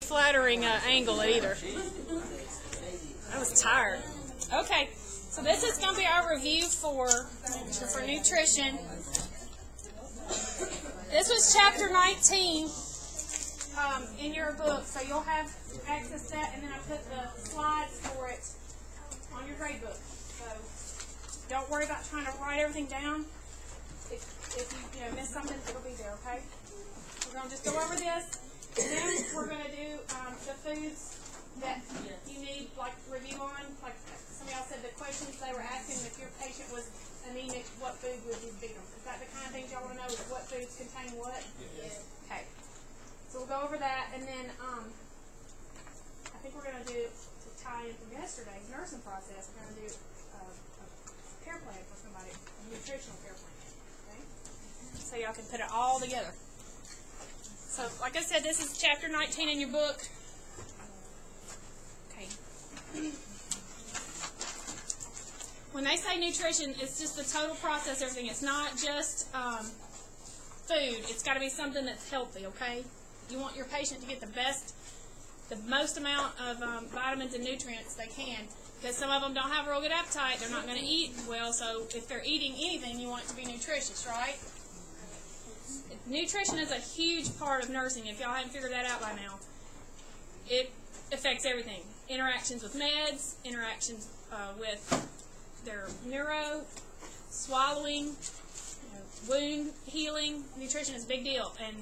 Flattering angle at either. I was tired. Okay, so this is going to be our review for nutrition. This was chapter 19 in your book, so you'll have access to that, and then I put the slides for it on your grade book. So don't worry about trying to write everything down. If you miss something, it'll be there, okay? We're going to just go over this. Then we're going to do the foods that you need, like, review on. Like some of y'all said, the questions they were asking, if your patient was anemic, what food would you feed them? Is that the kind of things y'all want to know, is what foods contain what? Yes. Okay. So we'll go over that, and then I think we're going to do, to tie in from yesterday's nursing process, we're going to do a care plan for somebody, a nutritional care plan. Okay? So y'all can put it all together. So, like I said, this is chapter 19 in your book. Okay. When they say nutrition, it's just the total process, everything. It's not just food. It's got to be something that's healthy, okay? You want your patient to get the most amount of vitamins and nutrients they can. Because some of them don't have a real good appetite. They're not going to eat well. So, if they're eating anything, you want it to be nutritious, right? Nutrition is a huge part of nursing, if y'all haven't figured that out by now. It affects everything. Interactions with meds, interactions with their neuro, swallowing, wound healing. Nutrition is a big deal, and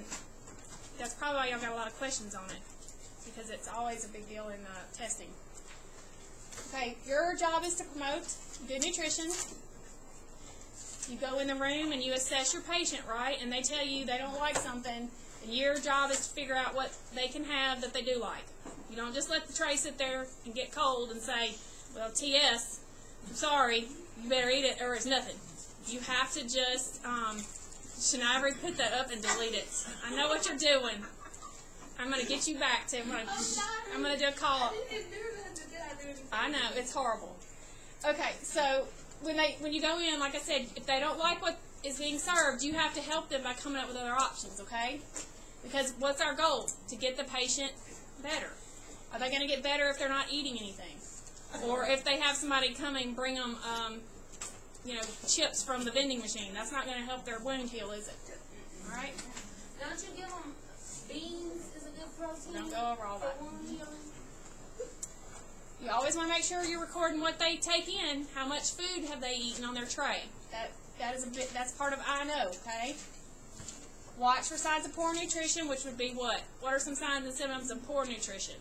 that's probably why y'all got a lot of questions on it, because it's always a big deal in testing. Okay, your job is to promote good nutrition. You go in the room and you assess your patient, right? And they tell you they don't like something, and your job is to figure out what they can have that they do like. You don't just let the tray sit there and get cold and say, well, TS, I'm sorry, you better eat it or it's nothing. You have to just, should I ever put that up and delete it? I know what you're doing. I'm going to get you back, Tim. I'm going to do a call. I know, it's horrible. Okay, so when you go in, like I said, if they don't like what is being served, you have to help them by coming up with other options, okay? Because what's our goal? To get the patient better. Are they going to get better if they're not eating anything? Or if they have somebody come and bring them, chips from the vending machine? That's not going to help their wound heal, is it? All right? Don't you give them beans is a good protein? Don't go over all that. You always want to make sure you're recording what they take in. How much food have they eaten on their tray? That's part of I know, okay? Watch for signs of poor nutrition, which would be what? What are some signs and symptoms of poor nutrition?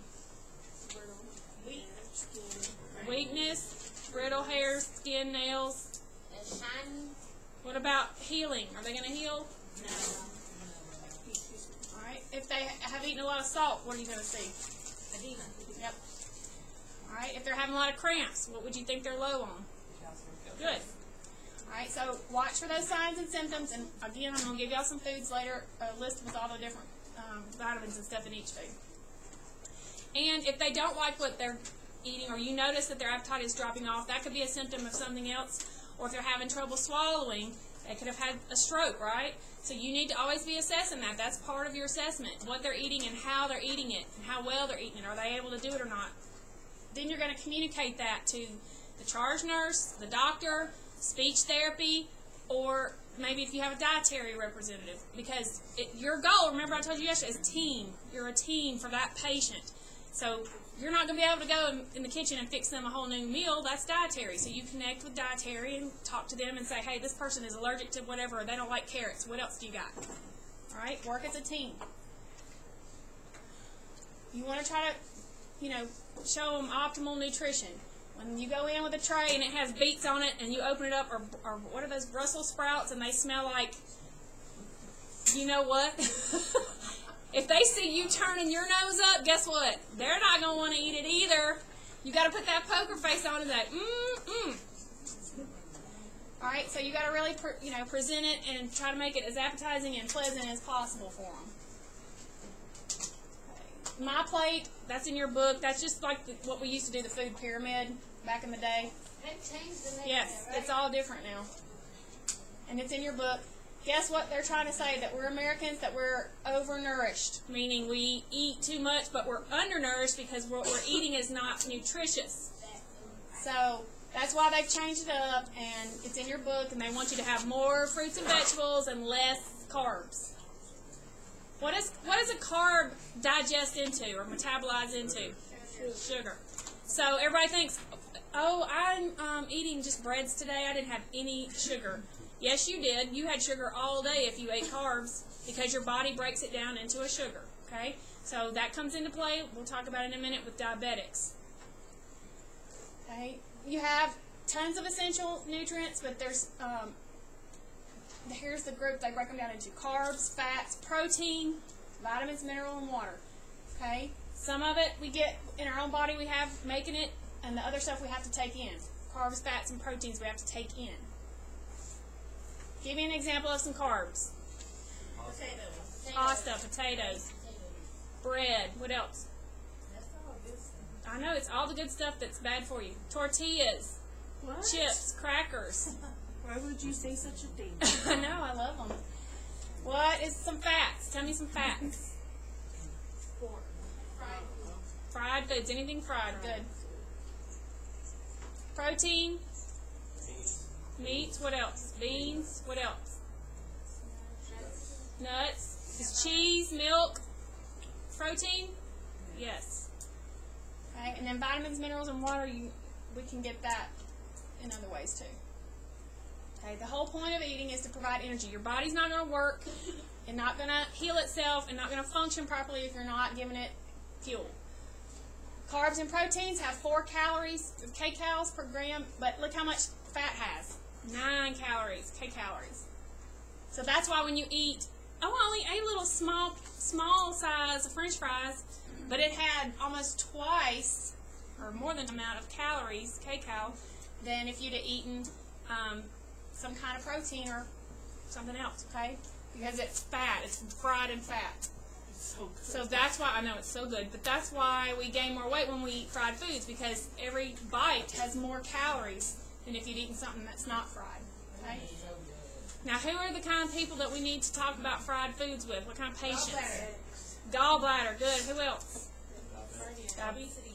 Weakness, brittle hairs, skin, nails. And shiny. What about healing? Are they going to heal? No. All right. If they have eaten a lot of salt, what are you going to see? Edema. Yep. All right, if they're having a lot of cramps, what would you think they're low on? Good. All right, so watch for those signs and symptoms, and again, I'm going to give y'all some foods later, a list with all the different vitamins and stuff in each food. And if they don't like what they're eating, or you notice that their appetite is dropping off, that could be a symptom of something else. Or if they're having trouble swallowing, they could have had a stroke, right? So you need to always be assessing that. That's part of your assessment, what they're eating and how they're eating it, and how well they're eating it. Are they able to do it or not? Then you're going to communicate that to the charge nurse, the doctor, speech therapy, or maybe if you have a dietary representative. Because your goal, remember I told you yesterday, is team. You're a team for that patient. So you're not going to be able to go in the kitchen and fix them a whole new meal. That's dietary. So you connect with dietary and talk to them and say, hey, this person is allergic to whatever, or they don't like carrots. What else do you got? All right? Work as a team. You want to try to show them optimal nutrition. When you go in with a tray and it has beets on it and you open it up, or what are those Brussels sprouts, and they smell like, you know what? If they see you turning your nose up, guess what? They're not going to want to eat it either. You got to put that poker face on and that, All right, so you got to really, present it and try to make it as appetizing and pleasant as possible for them. My plate, that's in your book. That's just like what we used to do, the food pyramid back in the day. They've changed the name. Yes, there, right? It's all different now. And it's in your book. guess what they're trying to say? That we're Americans, that we're overnourished, meaning we eat too much, but we're undernourished because what we're eating is not nutritious. So that's why they've changed it up, and it's in your book, and they want you to have more fruits and vegetables and less carbs. What does a carb digest into or metabolize into? Sugar. So everybody thinks, oh, I'm eating just breads today. I didn't have any sugar. Yes, you did. You had sugar all day if you ate carbs because your body breaks it down into a sugar. Okay? So that comes into play. We'll talk about it in a minute with diabetics. Okay? You have tons of essential nutrients, but here's the group they break them down into: carbs, fats, protein, vitamins, mineral, and water. Okay? Some of it we get in our own body, we have making it, and the other stuff we have to take in. Carbs, fats, and proteins we have to take in. Give me an example of some carbs. Potatoes. Pasta, potatoes, bread. What else? That's all good stuff. I know, it's all the good stuff that's bad for you. Tortillas, What? chips, crackers. Why would you say such a thing? I know, I love them. What is some fats? Tell me some fats. Pork. Fried food. Fried foods, anything fried, good. Protein, meats, what else? Beans, what else? Nuts, is cheese, milk, protein? Yes. Okay, and then vitamins, minerals, and water, we can get that in other ways too. Okay, the whole point of eating is to provide energy. Your body's not going to work and not going to heal itself and not going to function properly if you're not giving it fuel. Carbs and proteins have 4 calories, kcals per gram, but look how much fat has. 9 calories, kcalories. So that's why when you eat, I only ate a little small size of French fries, but it had almost twice or more than the amount of calories, kcal, than if you'd have eaten some kind of protein or something else, okay? Because it's fat, it's fried in fat. So that's why, I know it's so good, but that's why we gain more weight when we eat fried foods, because every bite has more calories than if you'd eaten something that's not fried, okay? Now, who are the kind of people that we need to talk about fried foods with? What kind of patients? Gallbladder, good. Who else? Obesity.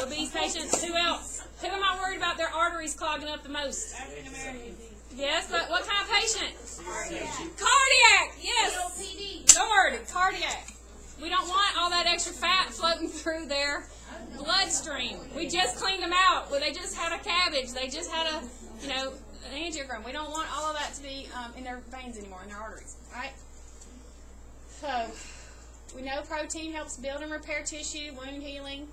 Obese patients. Who else? Who am I worried about their arteries clogging up the most? African American. Yes, but what kind of patient? Cardiac. Cardiac, yes. COPD. Lord, cardiac. We don't want all that extra fat floating through their bloodstream. We just cleaned them out. Well, they just had a cabbage. They just had an angiogram. We don't want all of that to be in their veins anymore, in their arteries. All right? So, we know protein helps build and repair tissue, wound healing.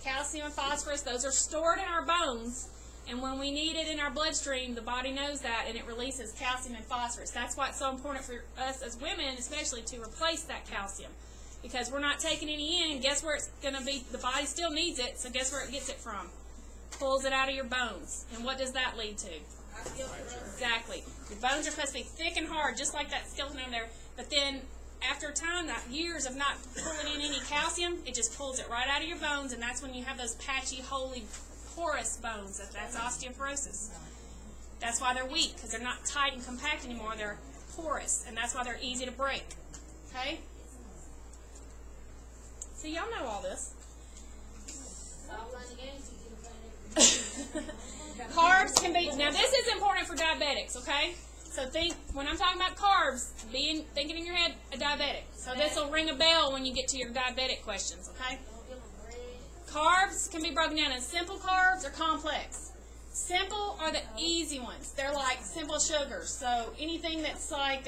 Calcium and phosphorus, those are stored in our bones. And when we need it in our bloodstream, the body knows that, and it releases calcium and phosphorus. That's why it's so important for us as women, especially, to replace that calcium. Because we're not taking any in, and guess where it's going to be? The body still needs it, so guess where it gets it from? Pulls it out of your bones. And what does that lead to? Exactly. Your bones are supposed to be thick and hard, just like that skeleton over there. But then, after a time, years of not pulling in any calcium, it just pulls it right out of your bones, and that's when you have those patchy, holy, porous bones. That's osteoporosis. That's why they're weak, because they're not tight and compact anymore. They're porous, and that's why they're easy to break. Okay? So y'all know all this. Carbs can be, now this is important for diabetics, okay? So when I'm talking about carbs, thinking in your head, a diabetic. So this will ring a bell when you get to your diabetic questions, okay? Carbs can be broken down as simple carbs or complex. Simple are the easy ones. They're like simple sugars. So anything that's like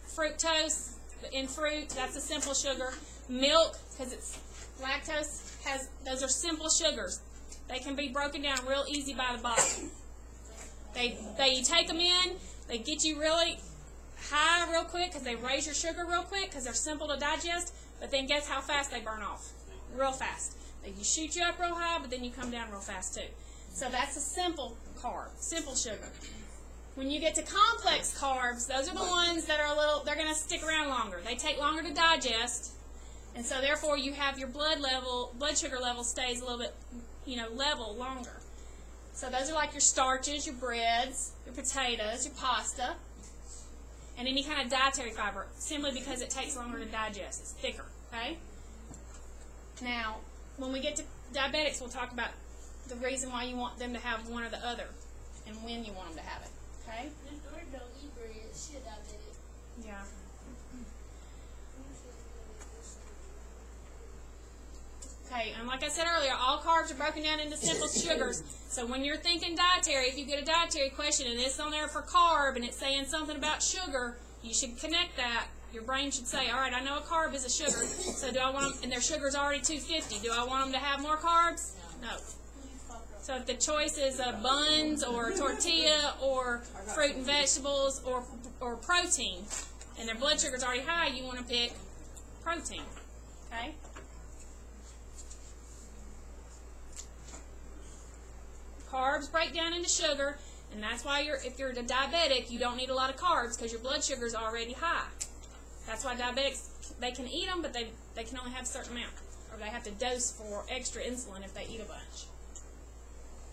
fructose in fruit, that's a simple sugar. Milk, because it's lactose, those are simple sugars. They can be broken down real easy by the body. You take them in, they get you really high real quick because they raise your sugar real quick because they're simple to digest, but then guess how fast they burn off? Real fast. They shoot you up real high, but then you come down real fast too. So that's a simple carb, simple sugar. When you get to complex carbs, those are the ones that are they're going to stick around longer. They take longer to digest, and so therefore you have your blood sugar level stays a little bit, level longer. So those are like your starches, your breads, your potatoes, your pasta. and any kind of dietary fiber, simply because it takes longer to digest. It's thicker, okay? Now, when we get to diabetics, we'll talk about the reason why you want them to have one or the other, and when you want them to have it, okay? This bird don't eat bread. Shit, I did it. Yeah. Okay, and like I said earlier, all carbs are broken down into simple sugars. So when you're thinking dietary, if you get a dietary question and it's on there for carb and it's saying something about sugar, you should connect that. Your brain should say, all right, I know a carb is a sugar, so do I want them, and their sugar's already 250, do I want them to have more carbs? No. So if the choice is buns or tortilla or fruit and vegetables or protein, and their blood sugar's already high, you want to pick protein, okay? Carbs break down into sugar, and that's why if you're a diabetic, you don't need a lot of carbs because your blood sugar is already high. That's why diabetics, they can eat them, but they can only have a certain amount, or they have to dose for extra insulin if they eat a bunch.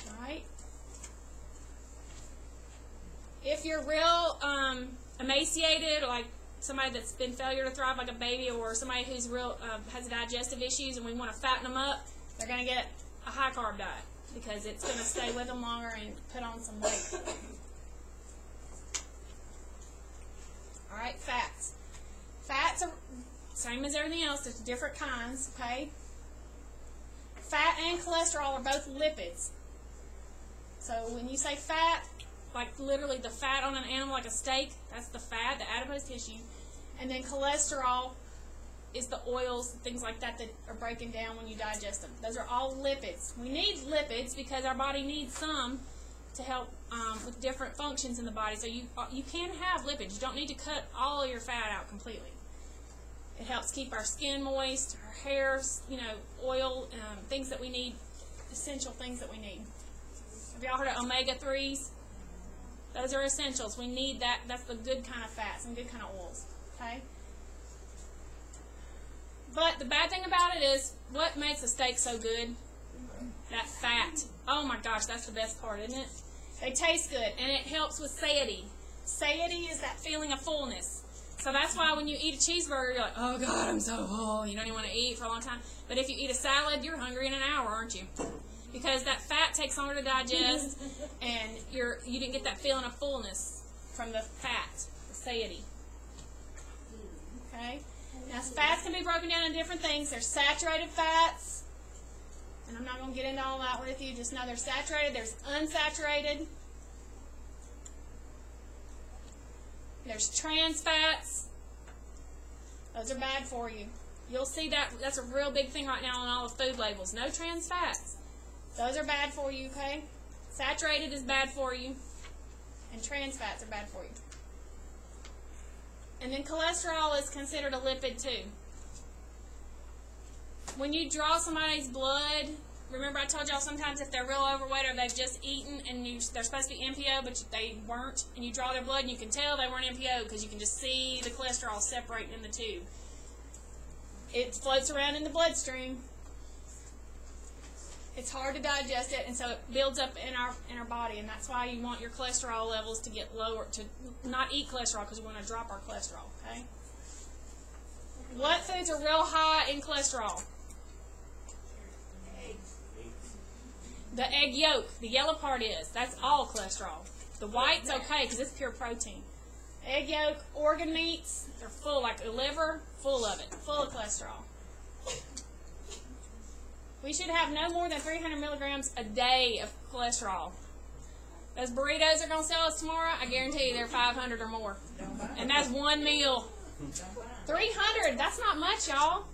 All right? If you're real emaciated, like somebody that's been failure to thrive like a baby, or somebody who's real has digestive issues and we want to fatten them up, they're going to get a high carb diet, because it's going to stay with them longer and put on some weight. All right, fats. Fats are same as everything else. There's different kinds, okay? Fat and cholesterol are both lipids. So when you say fat, like literally the fat on an animal, like a steak, that's the fat, the adipose tissue. And then cholesterol is the oils, things like that that are breaking down when you digest them. Those are all lipids. We need lipids because our body needs some to help with different functions in the body. So you can have lipids. You don't need to cut all of your fat out completely. It helps keep our skin moist, our hair, oil, things that we need, essential things that we need. Have y'all heard of omega-3s? Those are essentials. We need that. That's the good kind of fats and good kind of oils. Okay? But the bad thing about it is, what makes a steak so good? That fat. Oh my gosh, that's the best part, isn't it? They taste good, and it helps with satiety. Satiety is that feeling of fullness. So that's why when you eat a cheeseburger, you're like, oh God, I'm so full. You don't even want to eat for a long time. But if you eat a salad, you're hungry in an hour, aren't you? Because that fat takes longer to digest, and you didn't get that feeling of fullness from the fat, the satiety. Okay? Now, fats can be broken down into different things. There's saturated fats, and I'm not going to get into all that with you. Just know there's saturated. There's unsaturated. There's trans fats. Those are bad for you. You'll see that. That's a real big thing right now on all the food labels. No trans fats. Those are bad for you, okay? Saturated is bad for you, and trans fats are bad for you. And then cholesterol is considered a lipid too. When you draw somebody's blood, remember I told y'all sometimes if they're real overweight or they've just eaten and they're supposed to be MPO but they weren't, and you draw their blood and you can tell they weren't MPO because you can just see the cholesterol separating in the tube. It floats around in the bloodstream. It's hard to digest it, and so it builds up in our body, and that's why you want your cholesterol levels to get lower, to not eat cholesterol, because we want to drop our cholesterol, okay? What foods are real high in cholesterol? The egg yolk, the yellow part is. That's all cholesterol. The white's okay, because it's pure protein. Egg yolk, organ meats, they're full, like the liver, full of it, full of cholesterol. We should have no more than 300 milligrams a day of cholesterol. Those burritos are going to sell us tomorrow, I guarantee you they're 500 or more. And that's one meal. 300, that's not much, y'all.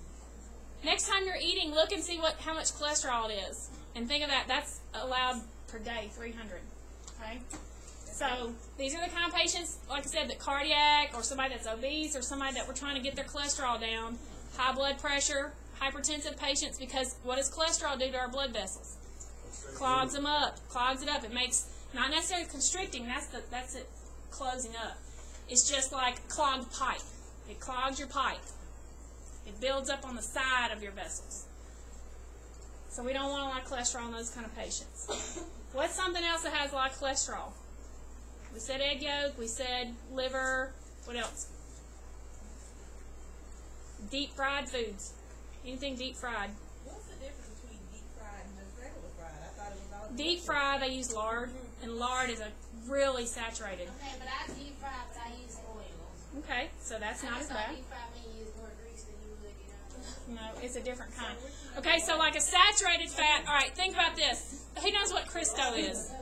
Next time you're eating, look and see how much cholesterol it is. And think of that, that's allowed per day, 300. Okay? So, these are the kind of patients, like I said, that cardiac, or somebody that's obese, or somebody that we're trying to get their cholesterol down, high blood pressure, hypertensive patients, because what does cholesterol do to our blood vessels? Clogs them up. Clogs it up. It makes, not necessarily constricting, that's it closing up. It's just like clogged pipe. It clogs your pipe. It builds up on the side of your vessels. So we don't want a lot of cholesterol in those kind of patients. What's something else that has a lot of cholesterol? We said egg yolk, we said liver, What else? Deep fried foods. Anything deep fried. What's the difference between deep fried and just regular fried? I thought it was all Deep fried, they use lard, and lard is a really saturated. Okay, but I deep fry, but I use oil. Okay, so that's not as So bad. deep fry means you use more grease than you would, you know. No, it's a different kind. Okay, so like a saturated fat. All right, think about this. Who knows what Crisco is?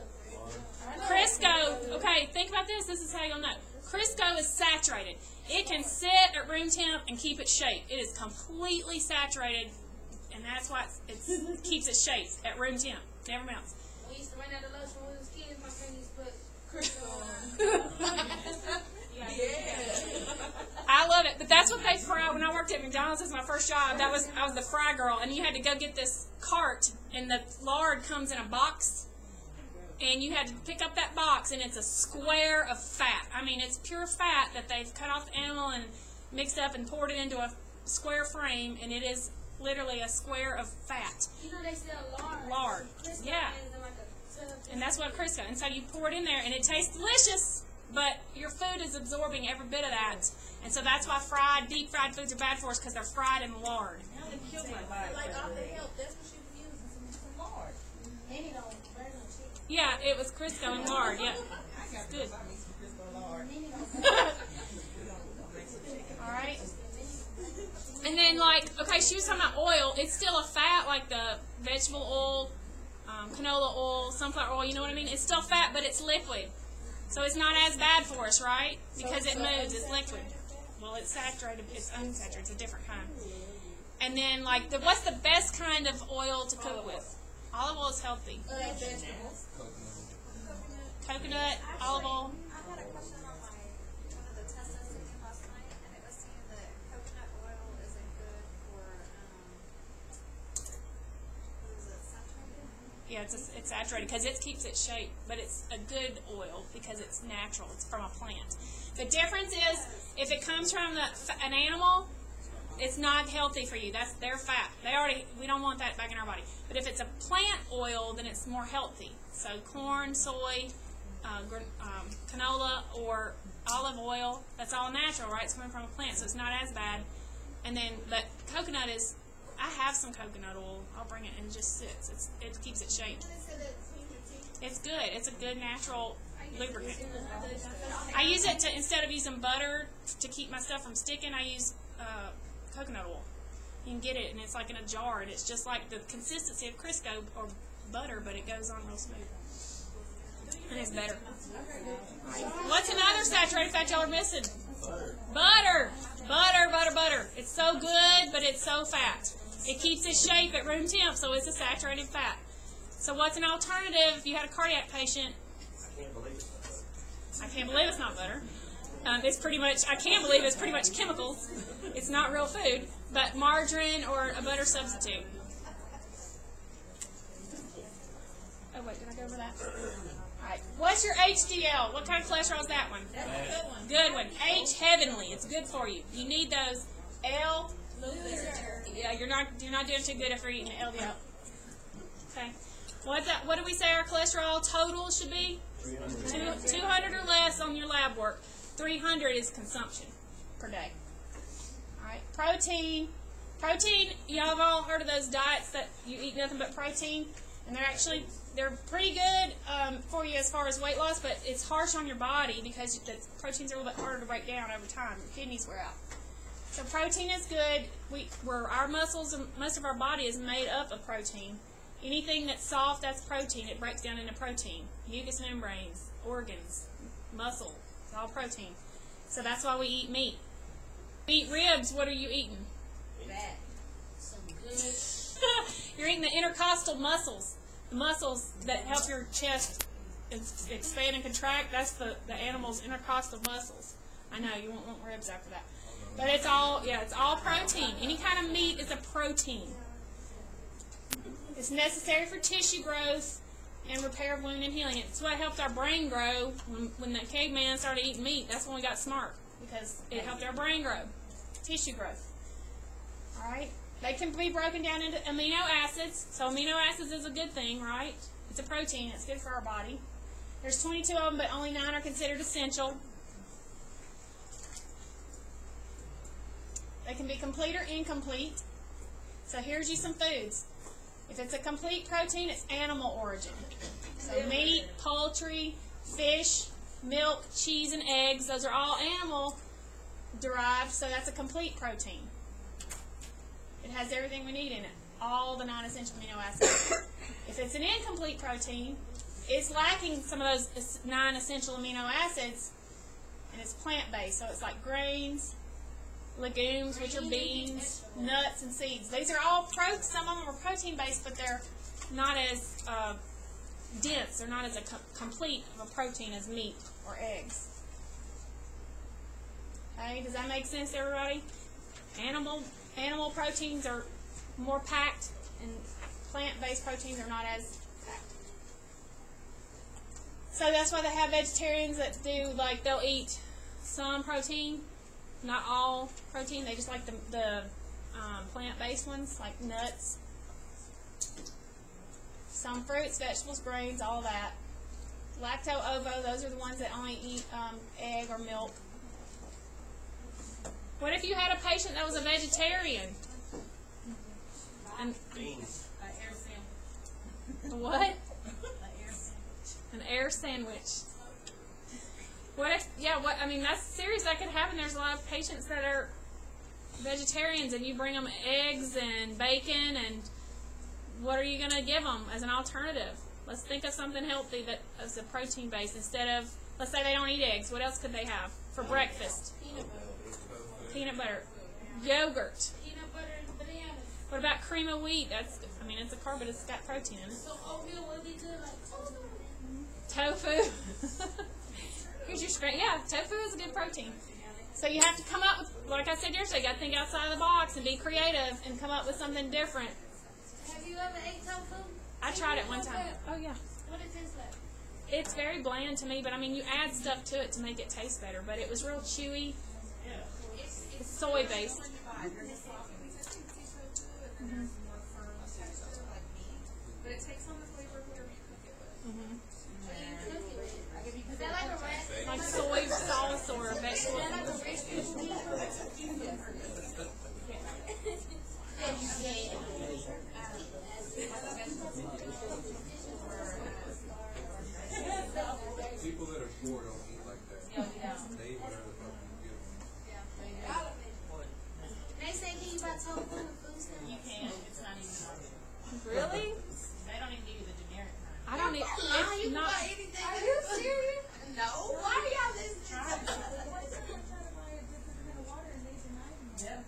Crisco. Okay, think about this. This is how you'll know. Crisco is saturated. It can sit at room temp and keep its shape. It is completely saturated, and that's why it keeps its shape at room temp. Never melts. We used to run out of lotion when we was kids. My friend used to put Crisco on. I love it, but that's what they fry. When I worked at McDonald's, this was my first job. I was the fry girl, and you had to go get this cart, and the lard comes in a box, and you had to pick up that box, and it's a square of fat. I mean, it's pure fat that they've cut off the animal and mixed up and poured it into a square frame, and it is literally a square of fat. You know they sell lard. Lard. Crisco Yeah. is in like a tub. And that's what Crisco. And so you pour it in there, and it tastes delicious, but your food is absorbing every bit of that. And so that's why deep fried foods are bad for us, because they're fried in lard. Now they killed my body. Like all the help, that's what she was using, some lard. And you don't burn no chicken. Yeah, it was Crisco and lard. Yeah. I got to Good. buy me some Crisco lard. And you don't burn All right. And then, like, okay, she was talking about oil. It's still a fat, like the vegetable oil, canola oil, sunflower oil. You know what I mean? It's still fat, but it's liquid. So it's not as bad for us, right? Because it moves. It's liquid. Well, it's saturated. It's unsaturated. It's a different kind. And then, like, what's the best kind of oil to cook with? Olive oil is healthy. Vegetables. Coconut, olive oil. I got a question on one of the tests I was taking last night, and it was saying that coconut oil isn't good for, what is it, saturated? Yeah, it's saturated because it keeps its shape, but it's a good oil because it's natural. It's from a plant. The difference is if it comes from an animal, it's not healthy for you. That's their fat. We don't want that back in our body. But if it's a plant oil, then it's more healthy. So corn, soy, canola, or olive oil, that's all natural, right? It's coming from a plant, so it's not as bad. And then, but coconut is, I have some coconut oil. I'll bring it and it just sits. It keeps its shape. It's good. It's a good natural lubricant. I use it to, instead of using butter to keep my stuff from sticking, I use coconut oil. You can get it, and it's like in a jar, and it's just like the consistency of Crisco or butter, but it goes on real smooth. And it's better. What's another saturated fat y'all are missing? Butter. Butter. It's so good, but it's so fat. It keeps its shape at room temp, so it's a saturated fat. So what's an alternative if you had a cardiac patient? I can't believe it's not butter. It's pretty much, I can't believe it's pretty much chemicals. It's not real food, but margarine or a butter substitute. Oh, wait, did I go over that? All right. What's your HDL? What kind of cholesterol is that one? That's a good one. Good one. H, heavenly. It's good for you. You need those. L, yeah, you're not doing too good if you're eating LDL. Okay. What do we say our cholesterol total should be? 200 or less on your lab work. 300 is consumption per day. All right. Protein, y'all have all heard of those diets that you eat nothing but protein, and they're pretty good for you as far as weight loss, but it's harsh on your body because the proteins are a little bit harder to break down over time. Your kidneys wear out. So protein is good. Our muscles, most of our body is made up of protein. Anything that's soft, that's protein. It breaks down into protein. Mucous membranes, organs, muscle, it's all protein. So that's why we eat meat. We eat ribs. What are you eating? Fat. Some good. You're eating the intercostal muscles. The muscles that help your chest expand and contract. That's the animal's intercostal muscles. I know, you won't want ribs after that. But it's all protein. Any kind of meat is a protein. It's necessary for tissue growth and repair of wound and healing. It's what helped our brain grow when the caveman started eating meat. That's when we got smart, because it helped our brain grow, tissue growth. All right? They can be broken down into amino acids. So amino acids is a good thing, right? It's a protein. It's good for our body. There's 22 of them, but only 9 are considered essential. They can be complete or incomplete. So here's you some foods. If it's a complete protein, it's animal origin. So meat, poultry, fish, milk, cheese, and eggs, those are all animal derived, so that's a complete protein. It has everything we need in it, all the non-essential amino acids. If it's an incomplete protein, it's lacking some of those non-essential amino acids, and it's plant-based, so it's like grains, legumes, which are beans, nuts, and seeds. These are all some of them are protein-based, but they're not as dense. They're not as complete of a protein as meat or eggs. Okay, does that make sense to everybody? Animal proteins are more packed, and plant-based proteins are not as packed. So that's why they have vegetarians that do, like, they'll eat some protein, not all protein. They just like the plant-based ones, like nuts, some fruits, vegetables, grains, all that. Lacto-ovo, those are the ones that only eat egg or milk. What if you had a patient that was a vegetarian? Beans. What? An air sandwich. What if, I mean, that's serious. That could happen. There's a lot of patients that are vegetarians, and you bring them eggs and bacon, and what are you going to give them as an alternative? Let's think of something healthy that is a protein base instead of, let's say they don't eat eggs. What else could they have for breakfast? Peanut butter. Yogurt. Peanut butter and bananas. What about cream of wheat? It's a carb, but it's got protein in it. So oatmeal would be good, like Tofu. Here's your screen. Yeah, tofu is a good protein. So you have to come up with, like I said yesterday, you got to think outside of the box and be creative and come up with something different. Have you ever ate tofu? I tried it one time. Oh, yeah. What is this like? It's very bland to me, but I mean, you add stuff to it to make it taste better. But it was real chewy. It's soy based. But it takes on the flavor of whatever you cook it with. Is that like a recipe? Like soy sauce or vegetable. Is that like a recipe? People that are poor don't eat like that. They eat whatever the fuck you give them. They say, can you buy tofu and food stamps? You can. It's not even hard. Really? They don't even give you the generic kind. I don't eat. You It's can not. buy anything. Are you serious? No. Why are y'all listening to Yep.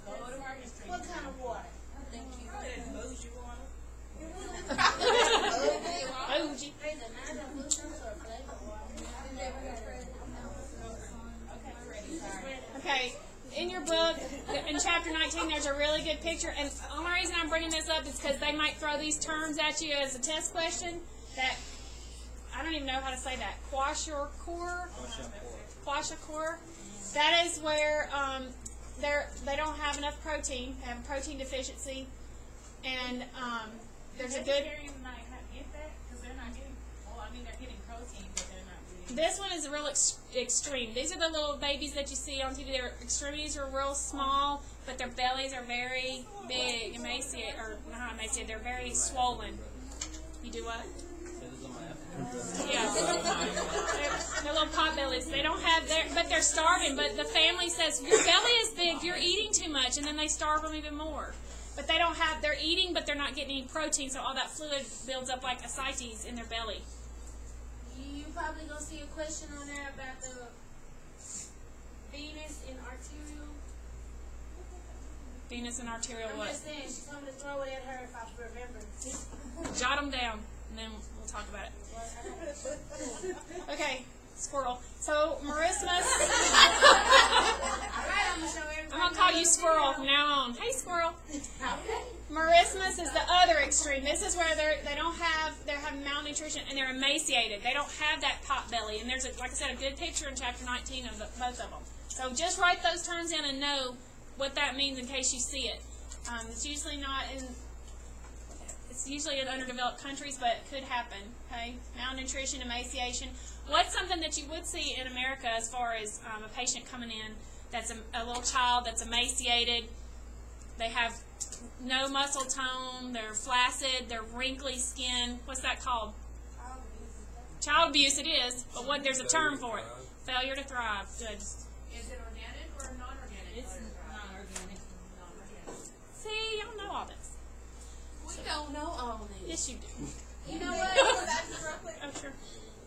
Go to Market Street. What kind of water? Thank you. That booze you want. Bougie. There's a nine of blue juice or flavor water. Okay, ready. Sorry. Okay, in your book, in chapter 19, there's a really good picture. And the only reason I'm bringing this up is because they might throw these terms at you as a test question that, I don't even know how to say that. Kwashiorkor? Kwashiorkor. That is where they don't have enough protein. They have a protein deficiency. And there's a good... Vegetarians might not get that because they're not getting, they're getting protein, but they're not getting. This one is a real extreme. These are the little babies that you see on TV. Their extremities are real small, but their bellies are very big, emaciated, or not emaciated, they're very swollen. You do what? Yeah. They're little pot bellies. They don't have but they're starving. But the family says, your belly is big, you're eating too much, and then they starve them even more. But they don't have, they're eating, but they're not getting any protein, so all that fluid builds up like ascites in their belly. You probably gonna see a question on there about the venous and arterial. Venous and arterial I'm what? just saying, she told me to throw it at her if I remember. Jot them down, and then we'll talk about it. Okay, squirrel. So, marismus. Alright, I'm gonna show everybody. I'm going to call you Squirrel from now on. Hey, Squirrel. Marismus is the other extreme. This is where they have malnutrition and they're emaciated. They don't have that pot belly. And there's, like I said, a good picture in chapter 19 of both of them. So just write those terms in and know what that means in case you see it. It's usually in underdeveloped countries, but it could happen. Okay, malnutrition, emaciation. What's something that you would see in America as far as a patient coming in that's a little child that's emaciated. They have no muscle tone. They're flaccid. They're wrinkly skin. What's that called? Child abuse. It is, but there's a term for it. Failure to thrive. Good. Is it organic or non-organic? It's non-organic. See, y'all know all this. We don't know all this. Yes, you do. You know what? Oh, sure.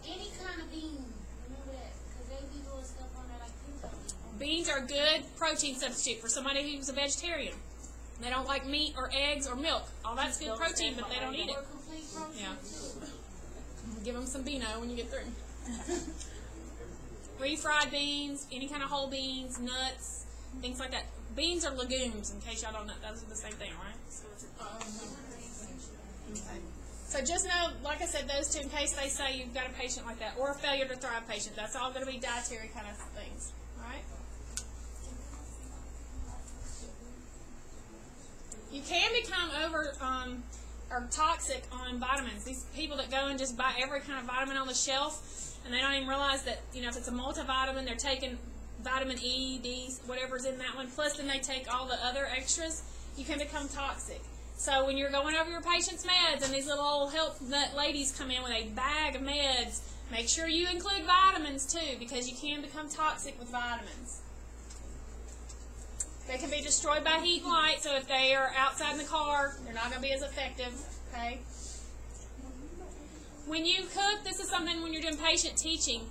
Any kind of bean. Remember that? Because they be doing stuff on there like pinto beans. Beans are a good protein substitute for somebody who's a vegetarian. They don't like meat or eggs or milk. All that's good protein, but they don't eat it. Or complete protein, Yeah. too. Give them some Beano when you get through. Refried beans, any kind of whole beans, nuts, things like that. Beans are legumes, in case y'all don't know. Those are the same thing, right? Okay. So just know, like I said, those two, in case they say you've got a patient like that, or a failure to thrive patient. That's all going to be dietary kind of things. All right? You can become or toxic on vitamins. These people that go and just buy every kind of vitamin on the shelf, and they don't even realize that, if it's a multivitamin, they're taking vitamin E, D, whatever's in that one, plus then they take all the other extras, you can become toxic. So when you're going over your patient's meds and these little old health nut ladies come in with a bag of meds, make sure you include vitamins too, because you can become toxic with vitamins. They can be destroyed by heat and light, so if they are outside in the car, they're not going to be as effective, okay? When you cook, this is something when you're doing patient teaching,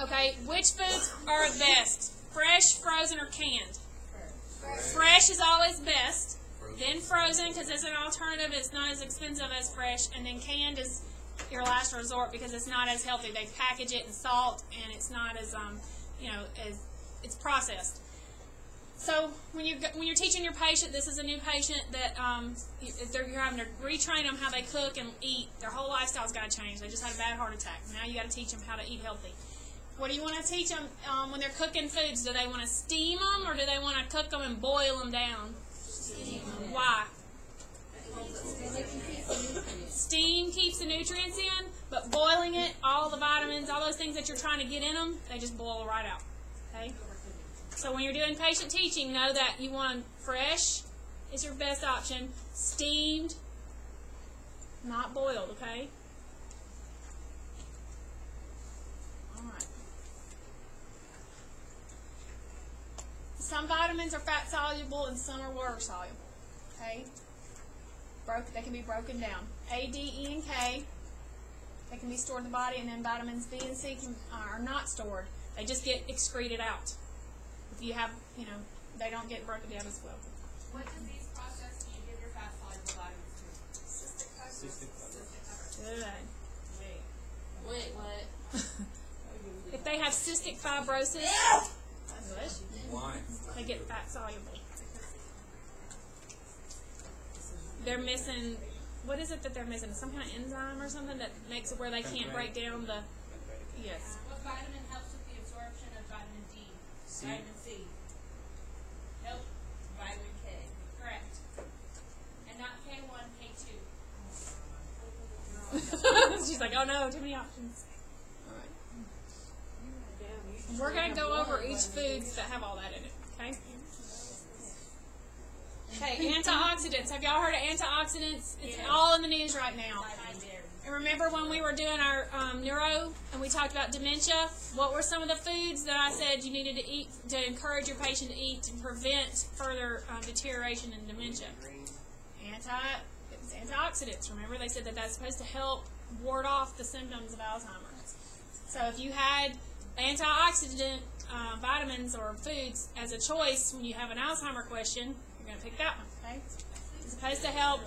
okay, which foods are best? Fresh, frozen, or canned? Fresh is always best, then frozen, because it's an alternative, it's not as expensive as fresh, and then canned is your last resort because it's not as healthy. They package it in salt, and it's not as, as it's processed. So when you're teaching your patient, this is a new patient that you're having to retrain them how they cook and eat. Their whole lifestyle's got to change. They just had a bad heart attack. Now you got to teach them how to eat healthy. What do you want to teach them when they're cooking foods? Do they want to steam them or do they want to cook them and boil them down? Steam them. Why? Steam keeps the nutrients in, but boiling it, all the vitamins, all those things that you're trying to get in them, they just boil right out. Okay? So when you're doing patient teaching, know that you want fresh is your best option, steamed, not boiled, okay? All right. Some vitamins are fat soluble and some are water soluble, okay? They can be broken down. A, D, E, and K, they can be stored in the body, and then vitamins B and C are not stored. They just get excreted out. If you have, they don't get broken down as well. What disease process do you give your fat soluble vitamins to? Cystic fibrosis. Good. Wait, what? If they have cystic fibrosis, Why? they get fat soluble. They're missing, what is it that they're missing? Some kind of enzyme or something that makes it where they can't break down the, yes. What vitamin helps with the absorption of vitamin D? Vitamin C. Nope. Vitamin K. Correct. And not K1, K2. She's like, oh no, too many options. All right. We're going to go over each foods that have all that in it, okay? Okay, antioxidants. Have y'all heard of antioxidants? It's all in the news right now. And remember when we were doing our neuro and we talked about dementia, what were some of the foods that I said you needed to eat to encourage your patient to eat to prevent further deterioration in dementia? Antioxidants. Remember they said that that's supposed to help ward off the symptoms of Alzheimer's. So if you had antioxidant vitamins or foods as a choice when you have an Alzheimer question, you're going to pick that one, okay? It's supposed to help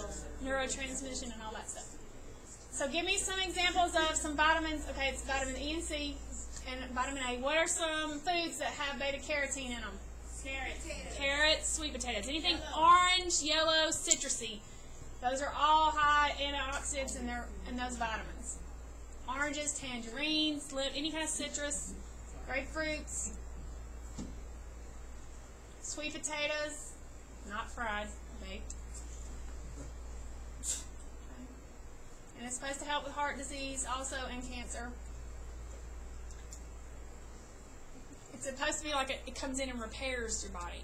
neurotransmission and all that stuff. So give me some examples of some vitamins. Okay, it's vitamin E and C and vitamin A. What are some foods that have beta-carotene in them? Carrots, sweet potatoes. Anything orange, yellow, citrusy. Those are all high antioxidants in those vitamins. Oranges, tangerines, any kind of citrus, grapefruits, sweet potatoes, not fried, baked. And it's supposed to help with heart disease also and cancer. supposed to be like it comes in and repairs your body.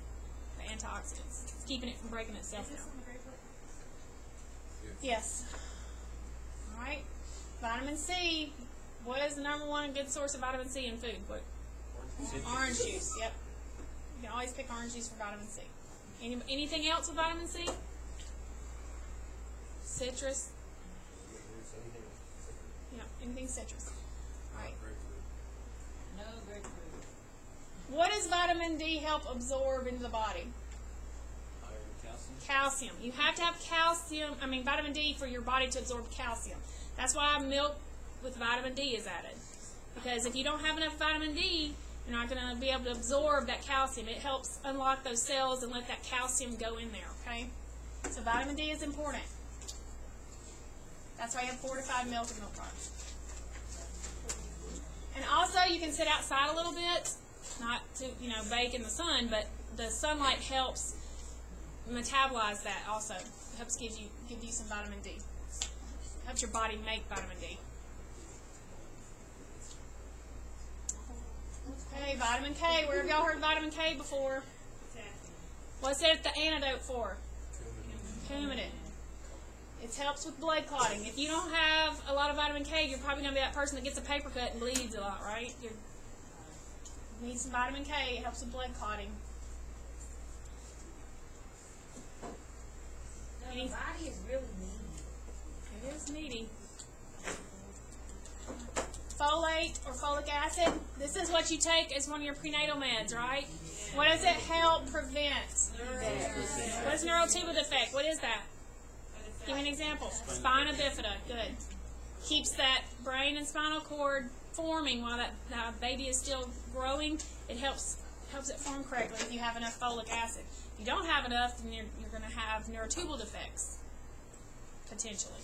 The antioxidants. It's keeping it from breaking itself down. Yes. All right. Vitamin C. What is the number one good source of vitamin C in food? What? Orange juice. Yep. You can always pick orange juice for vitamin C. Anything else with vitamin C? Citrus. Yeah, anything citrus. All right. No grapefruit. What does vitamin D help absorb into the body? Calcium. You have to have vitamin D for your body to absorb calcium. That's why milk with vitamin D is added. Because if you don't have enough vitamin D, you're not going to be able to absorb that calcium. It helps unlock those cells and let that calcium go in there, okay? So vitamin D is important. That's why you have fortified milk and milk products. And also, you can sit outside a little bit, not to, bake in the sun, but the sunlight helps metabolize that also. It helps give you some vitamin D. Helps your body make vitamin D. Okay, vitamin K. Where have y'all heard vitamin K before? What's it the antidote for? Coumadin. It helps with blood clotting. If you don't have a lot of vitamin K, you're probably going to be that person that gets a paper cut and bleeds a lot, right? You need some vitamin K. It helps with blood clotting. The body is really needy. It is needy. Folate or folic acid. This is what you take as one of your prenatal meds, right? What does it help prevent? What is neurotubal defect? What is that? Give me an example. Spina bifida. Good. Keeps that brain and spinal cord forming while that baby is still growing. It helps it form correctly if you have enough folic acid. If you don't have enough, then you're going to have neurotubal defects, potentially.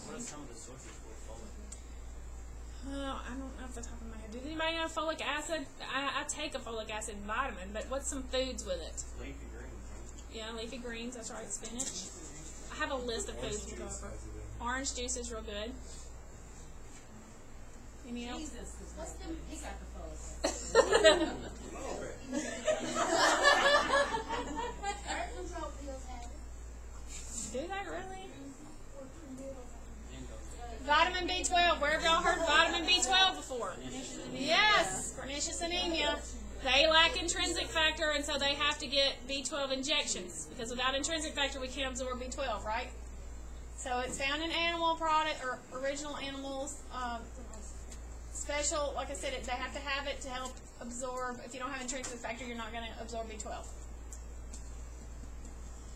What are some of the sources for folate? Oh, I don't know off the top of my head. Does anybody know folic acid? I take a folic acid vitamin, but what's some foods with it? Leafy greens. Yeah, leafy greens, that's right, spinach. I have a list of foods to go over. Orange juice is real good. Any else? What's them? He got the phone. Birth control pills have it. Do they really? Vitamin B12. Where have y'all heard vitamin B12 before? Yes, pernicious anemia. They lack intrinsic factor, and so they have to get B12 injections. Because without intrinsic factor, we can't absorb B12, right? So it's found in animal product or original animals. Special, like I said, they have to have it to help absorb. If you don't have intrinsic factor, you're not going to absorb B12.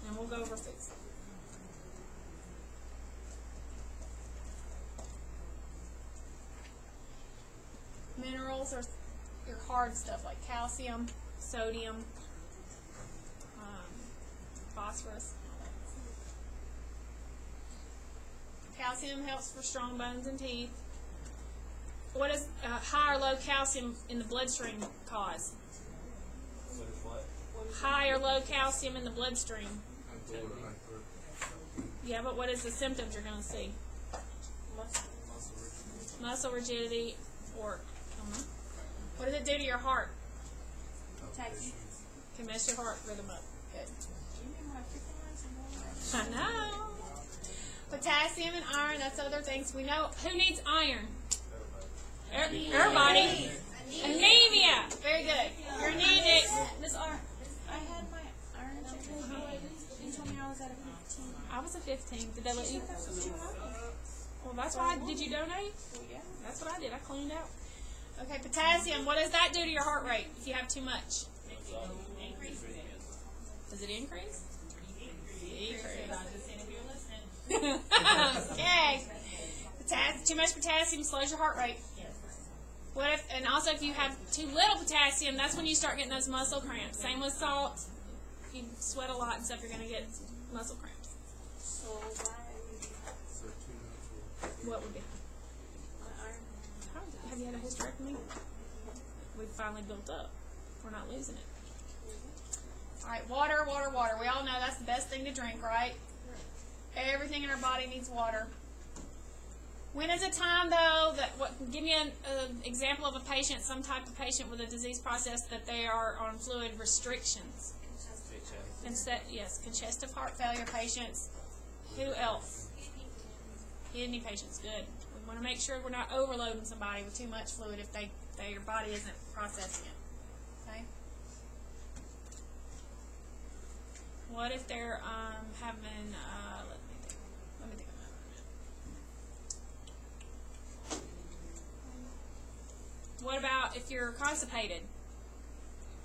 And we'll go over foods. Minerals are your hard stuff like calcium, sodium, phosphorus. Calcium helps for strong bones and teeth. What does high or low calcium in the bloodstream cause? What is what? High or low calcium in the bloodstream. Yeah, but what is the symptoms you're going to see? Muscle rigidity or, I don't know. What does it do to your heart? Can mess your heart rhythm up. Good. I know. Potassium and iron, that's other things we know. Who needs iron? Everybody. Anemia. Very good. You're anemic. Miss R, I had my iron check. You told me I was at a 15. I was a 15. Did they let you? Well, that's why. Did you donate? Yeah. That's what I did. I cleaned out. Okay, potassium. What does that do to your heart rate if you have too much? Does it increase? Okay. Too much potassium slows your heart rate. What if? And also, if you have too little potassium, that's when you start getting those muscle cramps. Same with salt. If you sweat a lot and stuff, you're going to get muscle cramps. So why What would be? Have you had a hysterectomy? We've finally built up. We're not losing it. All right, water, water, water. We all know that's the best thing to drink, right? Everything in our body needs water. When is a time, though, that give me an example of a patient, some type of patient with a disease process that they are on fluid restrictions? Congestive heart failure patients. Who else? Kidney patients. Good. We want to make sure we're not overloading somebody with too much fluid if their body isn't processing it. Okay. What if they're having? Let me think about it. What about if you're constipated?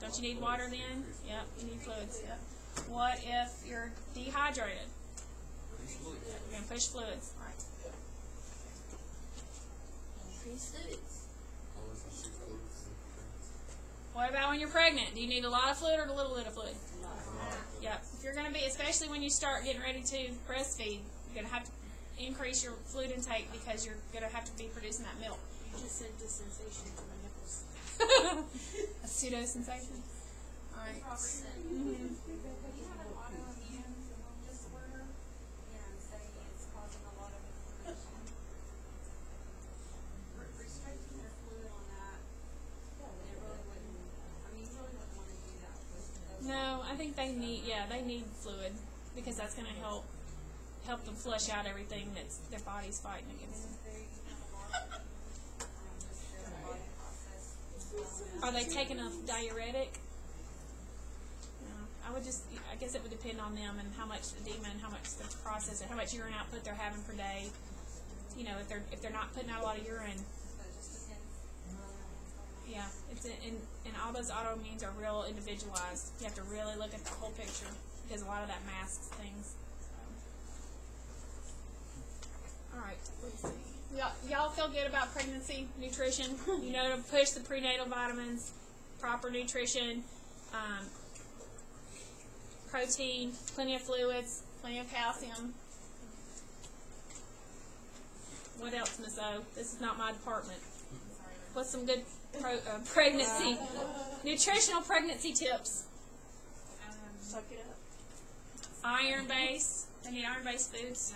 Don't you need water then? Yep, you need fluids. Yep. What if you're dehydrated? You're going to push fluids. All right. Increase fluids. What about when you're pregnant? Do you need a lot of fluid or a little bit of fluid? Yep. If you're going to be, especially when you start getting ready to breastfeed, you're going to have to increase your fluid intake because you're going to have to be producing that milk. You just said the sensation to my nipples. A pseudo sensation. All right. Do you have an autoimmune disorder? And say it's causing a lot of inflammation. Restricting their fluid on that, it really wouldn't, I mean, you really wouldn't want to do that with those. No, I think they need fluid because that's going to help them flush out everything that's their body's fighting against. They have a lot of just their body process. Are they taking a diuretic? No, I guess it would depend on them and how much edema and how much the process and how much urine output they're having per day. You know, if they're not putting out a lot of urine. So it just depends. Yeah, and all those autoimmunes are real individualized. You have to really look at the whole picture because a lot of that masks things. All right, let's see. Y'all feel good about pregnancy nutrition? You know to push the prenatal vitamins, proper nutrition, protein, plenty of fluids, plenty of calcium. What else, Miss O? This is not my department. What's some good pregnancy, nutritional pregnancy tips? Suck it up. Iron-based. They need iron-based foods.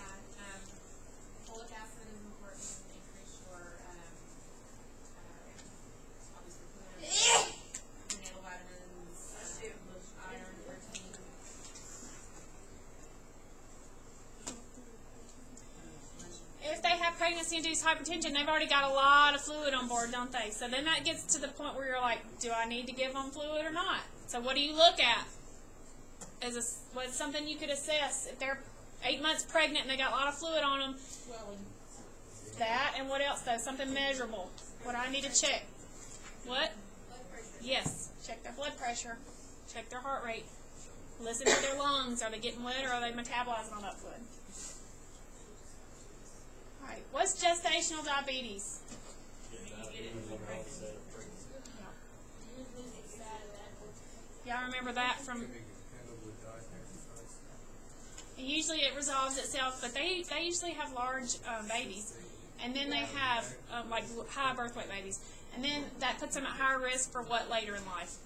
Folic acid is important to increase your, obviously, prenatal vitamins, iron, protein. If they have pregnancy-induced hypertension, they've already got a lot of fluid on board, don't they? So then that gets to the point where you're like, do I need to give them fluid or not? So what do you look at? What's something you could assess if they're 8 months pregnant and they got a lot of fluid on them? Swelling. That and what else though? Something measurable. What do I need to check? What? Yes. Check their blood pressure. Check their heart rate. Listen to their lungs. Are they getting wet or are they metabolizing all that fluid? All right. What's gestational diabetes? Y'all remember that from? Usually it resolves itself, but they usually have large babies, and then they have like high birth weight babies, and then that puts them at higher risk for what later in life?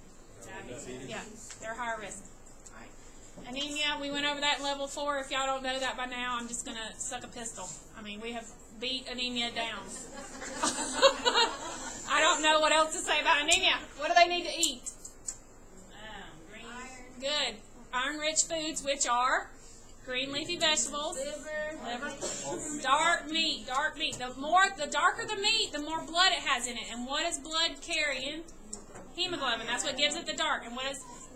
Yeah, they're higher risk. All right. Anemia, we went over that in level 4. If y'all don't know that by now, I'm just gonna suck a pistol. I mean, we have beat anemia down. I don't know what else to say about anemia. What do they need to eat? Good. Iron-rich foods, which are green leafy vegetables, liver, dark meat. The darker the meat, the more blood it has in it. And what does blood carry in? Hemoglobin. That's what gives it the dark. And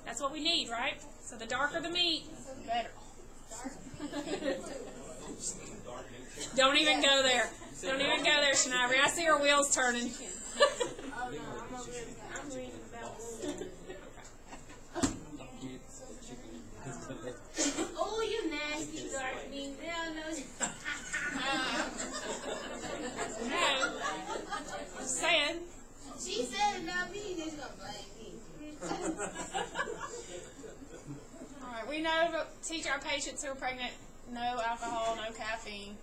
that's what we need, right? So the darker the meat, the better. Don't even go there. Don't even go there, Shania. I see her wheels turning. I'm reading about oh, you nasty dark meat. No. Just saying. She said it, not me. She's gonna blame me. All right. We know to teach our patients who are pregnant: no alcohol, no caffeine,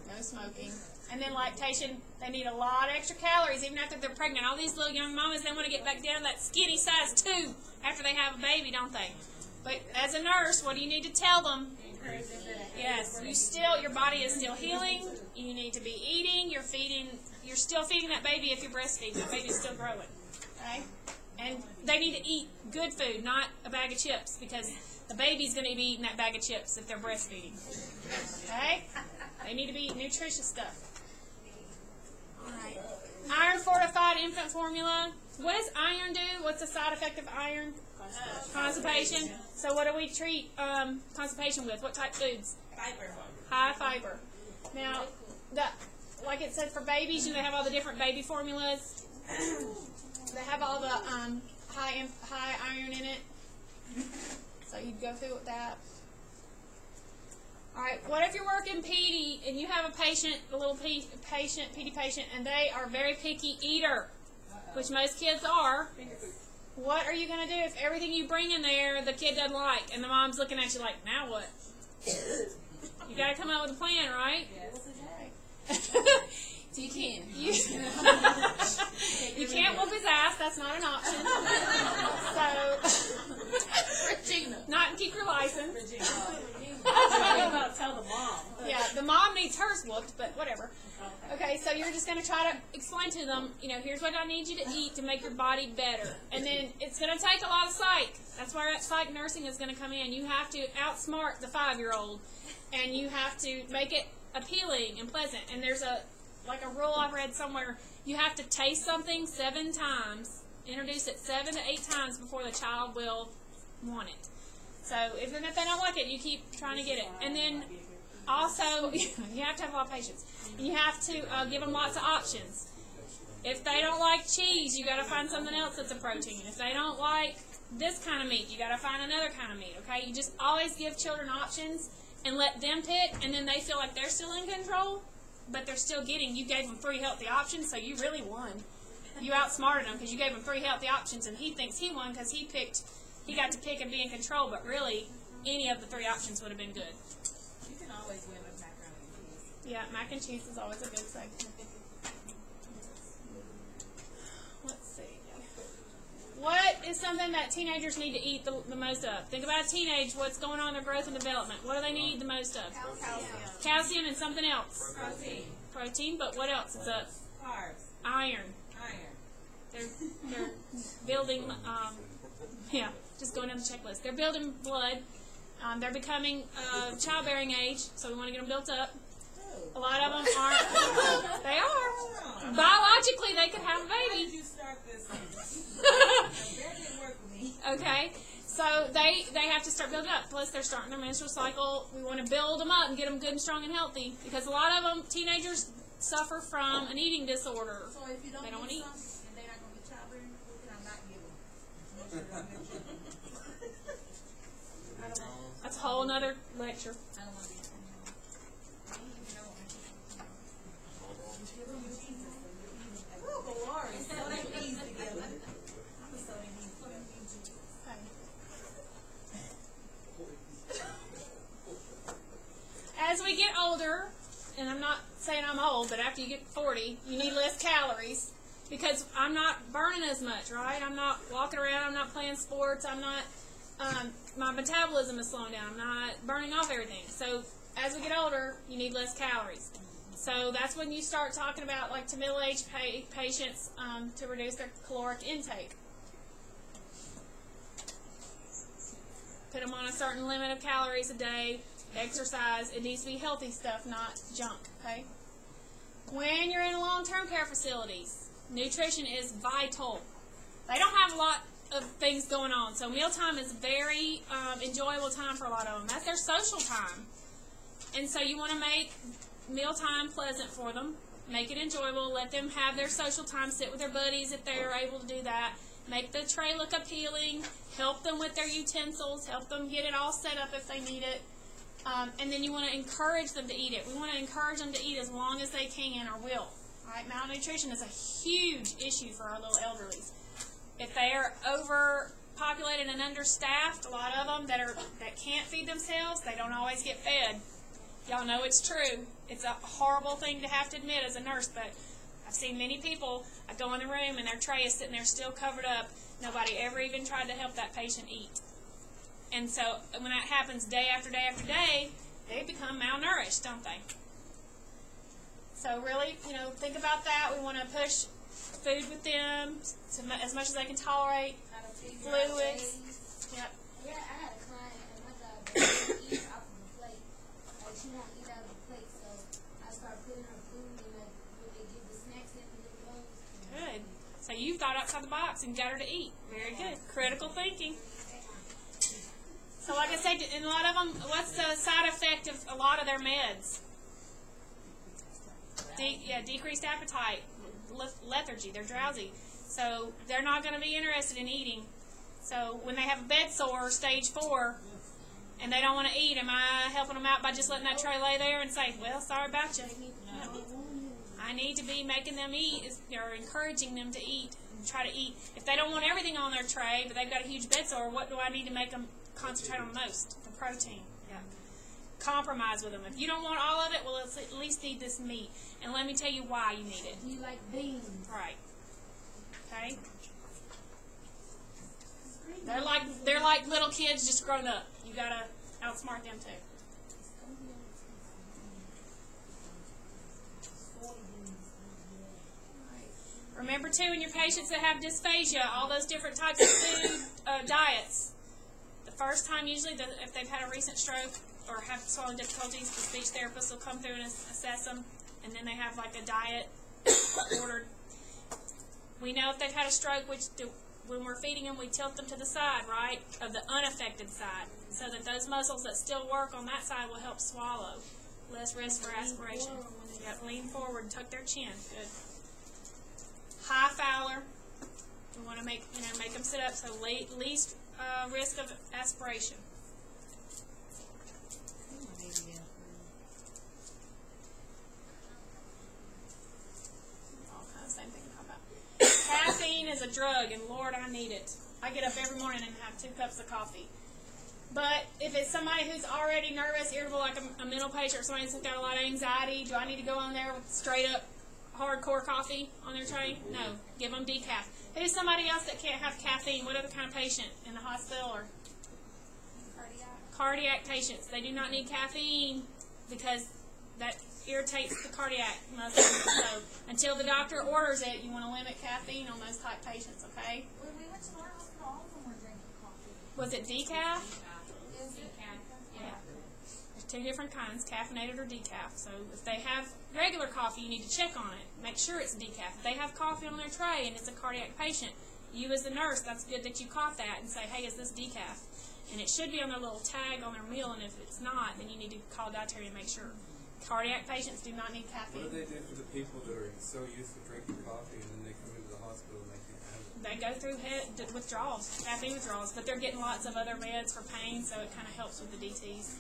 no smoking, and then lactation. They need a lot of extra calories even after they're pregnant. All these little young mamas, they want to get back down to that skinny size 2 after they have a baby, don't they? But as a nurse, what do you need to tell them? Yes, your body is still healing. You need to be eating. You're still feeding that baby if you're breastfeeding. That baby's still growing. Okay? And they need to eat good food, not a bag of chips, because the baby's going to be eating that bag of chips if they're breastfeeding. Okay? They need to be eating nutritious stuff. All right. Iron fortified infant formula. What does iron do? What's the side effect of iron? Constipation. So what do we treat constipation with? What type foods? Fiber. High fiber. Now, like it said for babies, they have all the different baby formulas. They have all the high iron in it. So you'd go through with that. All right. What if you're working PD and you have a patient, a little PD patient, and they are a very picky eater, which most kids are? What are you going to do if everything you bring in there the kid doesn't like, and the mom's looking at you like, now what? You got to come up with a plan, right? Yes. You can. You can't whoop his ass. That's not an option. So, Regina. not and keep your license. Regina. I'm about to tell the mom. Yeah, the mom needs hers whooped, but whatever. Okay, so you're just going to try to explain to them, here's what I need you to eat to make your body better. And then it's going to take a lot of psych. That's where that psych nursing is going to come in. You have to outsmart the 5-year-old, and you have to make it appealing and pleasant. And there's a rule I've read somewhere, you have to taste something 7 times, introduce it 7 to 8 times before the child will want it. So if they don't like it, you keep trying to get it. And then also, you have to have a lot of patience. You have to give them lots of options. If they don't like cheese, you got to find something else that's a protein. If they don't like this kind of meat, you got to find another kind of meat. Okay, you just always give children options and let them pick, and then they feel like they're still in control, but they're still getting. You gave them 3 healthy options, so you really won. You outsmarted him because you gave him 3 healthy options, and he thinks he won because he got to pick and be in control. But really, any of the 3 options would have been good. You can always win with macaroni and cheese. Yeah, mac and cheese is always a good thing. Let's see. What is something that teenagers need to eat the most of? Think about a teenage, what's going on in their growth and development. What do they need the most of? Calcium. Calcium and something else. Protein. Protein, but what else? It's a Carbs. iron. Iron. They're building, just going down the checklist. They're building blood. They're becoming childbearing age, so we want to get them built up. A lot of them aren't. They are. Biologically, they could have a How baby. did you start this? That didn't work with me. Okay, so they have to start building up. Plus, they're starting their menstrual cycle. We want to build them up and get them good and strong and healthy, because a lot of them, teenagers, suffer from an eating disorder. So if you don't They don't get wanna eat. some and they're not going to be childbearing, what can I not give them? I don't want. That's a whole nother lecture. I don't want to be. Oh, Lord. So they ease together. I'm so easy. As we get older, and I'm not saying I'm old, but after you get 40, you need less calories, because I'm not burning as much, right? I'm not walking around, I'm not playing sports, I'm not, my metabolism is slowing down, I'm not burning off everything. So as we get older, you need less calories. So that's when you start talking about, like, to middle-aged patients to reduce their caloric intake. Put them on a certain limit of calories a day. Exercise. It needs to be healthy stuff, not junk. Okay. When you're in long-term care facilities, nutrition is vital. They don't have a lot of things going on, so mealtime is very enjoyable time for a lot of them. That's their social time, and so you want to make mealtime pleasant for them. Make it enjoyable. Let them have their social time. Sit with their buddies if they're able to do that. Make the tray look appealing. Help them with their utensils. Help them get it all set up if they need it. And then you want to encourage them to eat it. We want to encourage them to eat as long as they can or will. All right? Malnutrition is a huge issue for our little elderlies. If they are overpopulated and understaffed, a lot of them that can't feed themselves, they don't always get fed. Y'all know it's true. It's a horrible thing to have to admit as a nurse, but I've seen many people, I go in the room and their tray is sitting there still covered up. Nobody ever even tried to help that patient eat. And so when that happens day after day after day, they become malnourished, don't they? So really, think about that. We want to push food with them as much as they can tolerate. Fluids. Yep. Yeah, I had a client at my job that didn't eat off of the plate. Like, she won't eat out of the plate, so I started putting her food in what they give the snacks in the little bowls. Good. So you thought outside the box and got her to eat. Very good. Critical thinking. So like I said, in a lot of them, what's the side effect of a lot of their meds? Decreased appetite, lethargy, they're drowsy. So they're not going to be interested in eating. So when they have a bed sore, stage 4, and they don't want to eat, am I helping them out by just letting that tray lay there and say, well, sorry about you? No. I need to be making them eat, or encouraging them to eat, and try to eat. If they don't want everything on their tray, but they've got a huge bed sore, what do I need to make them concentrate on most? The protein. Yeah. Compromise with them. If you don't want all of it, well, let's at least eat this meat. And let me tell you why you need it. Do you like beans? Right. Okay? They're like little kids just grown up. You gotta outsmart them too. Remember too, in your patients that have dysphagia, all those different types of food diets. The first time usually, if they've had a recent stroke or have swallowing difficulties, the speech therapist will come through and assess them, and then they have like a diet ordered. We know if they've had a stroke, when we're feeding them, we tilt them to the side, right, of the unaffected side, so that those muscles that still work on that side will help swallow. Less risk for aspiration. Yep, lean forward and tuck their chin. Good. High Fowler. We want to make them sit up, so least risk of aspiration. All kind of same thing to talk about. Caffeine is a drug, and Lord, I need it. I get up every morning and have 2 cups of coffee. But if it's somebody who's already nervous, irritable, like a mental patient or somebody that's got a lot of anxiety, do I need to go on there with straight up hardcore coffee on their tray? No. Give them decaf. Who's somebody else that can't have caffeine? What other kind of patient in the hospital? Or cardiac patients. They do not need caffeine because that irritates the cardiac muscle. So until the doctor orders it, you want to limit caffeine on those type patients, okay? When we went to our hospital, all of them were drinking coffee. Was it decaf? Yeah. There's 2 different kinds, caffeinated or decaf. So if they have regular coffee, you need to check on it. Make sure it's decaf. If they have coffee on their tray and it's a cardiac patient, you as the nurse, that's good that you caught that and say, hey, is this decaf? And it should be on their little tag on their meal, and if it's not, then you need to call a dietitian and make sure. Cardiac patients do not need caffeine. What do they do for the people that are so used to drinking coffee and then they come into the hospital and they can't have it? They go through withdrawals, caffeine withdrawals, but they're getting lots of other meds for pain, so it kind of helps with the DTs.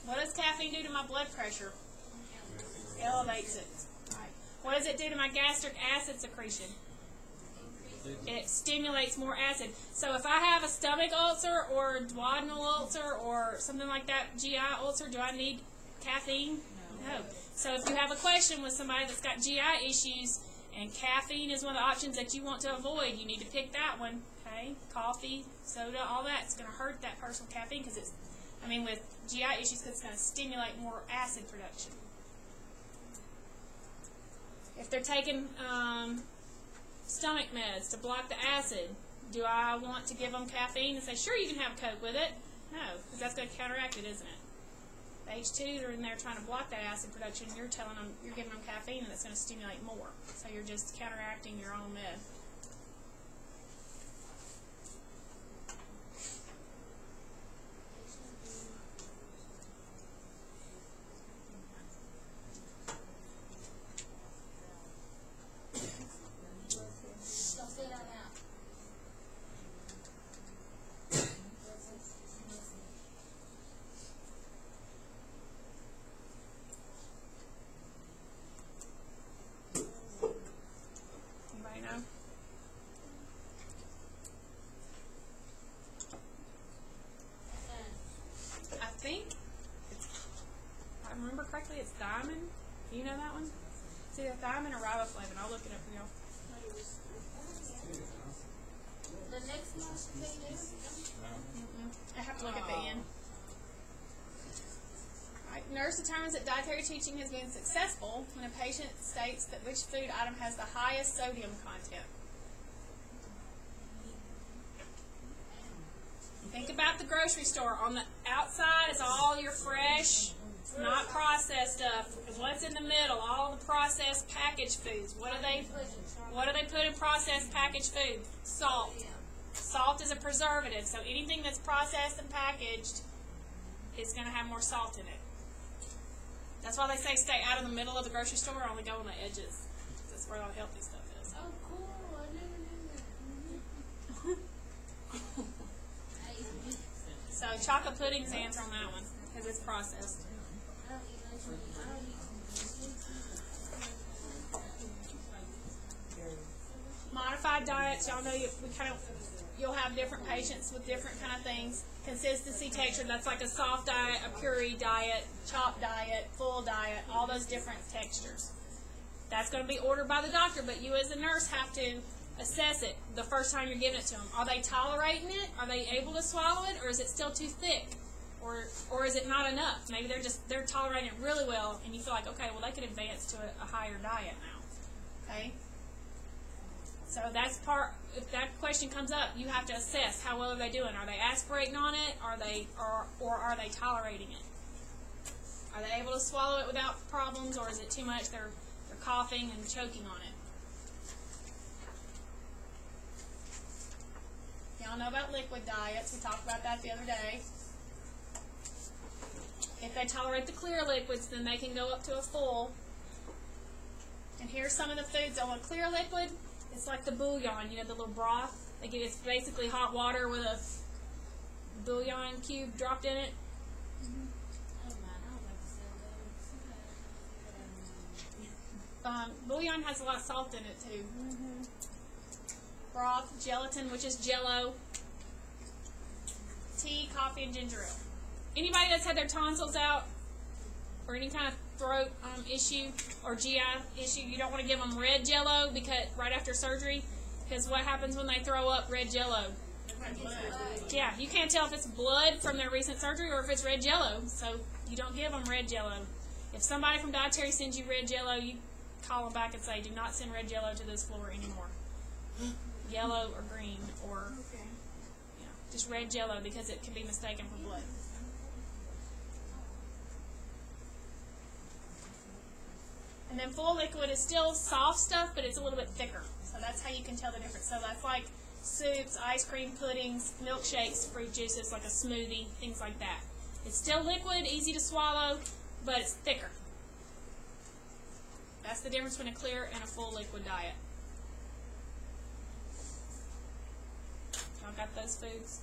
What does caffeine do to my blood pressure? Elevates it. Right. What does it do to my gastric acid secretion? It stimulates more acid. So if I have a stomach ulcer or duodenal ulcer or something like that, GI ulcer, do I need caffeine? No. So if you have a question with somebody that's got GI issues and caffeine is one of the options that you want to avoid, you need to pick that one. Okay? Coffee, soda, all that. It's going to hurt that person with caffeine because with GI issues, because it's going to stimulate more acid production. If they're taking stomach meds to block the acid, do I want to give them caffeine and say, sure, you can have a Coke with it? No, because that's going to counteract it, isn't it? The H2 are in there trying to block that acid production. You're telling them, you're giving them caffeine, and it's going to stimulate more. So you're just counteracting your own med. Don't say that now. Anybody know? I think, if I remember correctly, it's thiamine. Do you know that one? It's either thiamine or riboflavin. I'll look it up for y'all. the next month page is? I have to look at the end. Right. Nurse determines that dietary teaching has been successful when a patient states that which food item has the highest sodium content. Think about the grocery store. On the outside is all your fresh, not processed stuff. What's in the middle? All the processed packaged foods. What do they put in processed packaged food? Salt. Salt is a preservative, so anything that's processed and packaged is going to have more salt in it. That's why they say stay out of the middle of the grocery store, only go on the edges. That's where all the healthy stuff is. Oh, cool. I never knew that. So chocolate pudding's the answer on that one, because it's processed. I don't eat much meat. I don't eat Modified diets, y'all know you'll have different patients with different kind of things. Consistency, texture, that's like a soft diet, a puree diet, chopped diet, full diet, all those different textures. That's going to be ordered by the doctor, but you as a nurse have to assess it the first time you're giving it to them. Are they tolerating it? Are they able to swallow it? Or is it still too thick? Or is it not enough? Maybe they're tolerating it really well, and you feel like, okay, well, they could advance to a higher diet now. Okay? So that's if that question comes up, you have to assess how well are they doing. Are they aspirating on it? Or are they tolerating it? Are they able to swallow it without problems, or is it too much? They're coughing and choking on it. Y'all know about liquid diets. We talked about that the other day. If they tolerate the clear liquids, then they can go up to a full. And here's some of the foods on a clear liquid. It's like the bouillon, the little broth. It's basically hot water with a bouillon cube dropped in it. Bouillon has a lot of salt in it too. Broth, gelatin, which is Jell-O, tea, coffee, and ginger ale. Anybody that's had their tonsils out or any kind of throat issue or GI issue, you don't want to give them red Jell-O because right after surgery, because what happens when they throw up red Jell-O? Yeah, you can't tell if it's blood from their recent surgery or if it's red Jell-O, so you don't give them red Jell-O. If somebody from dietary sends you red Jell-O, you call them back and say, do not send red Jell-O to this floor anymore. Yellow or green or just red Jell-O because it can be mistaken for blood. And then full liquid is still soft stuff, but it's a little bit thicker. So that's how you can tell the difference. So that's like soups, ice cream, puddings, milkshakes, fruit juices, like a smoothie, things like that. It's still liquid, easy to swallow, but it's thicker. That's the difference between a clear and a full liquid diet. Y'all got those foods?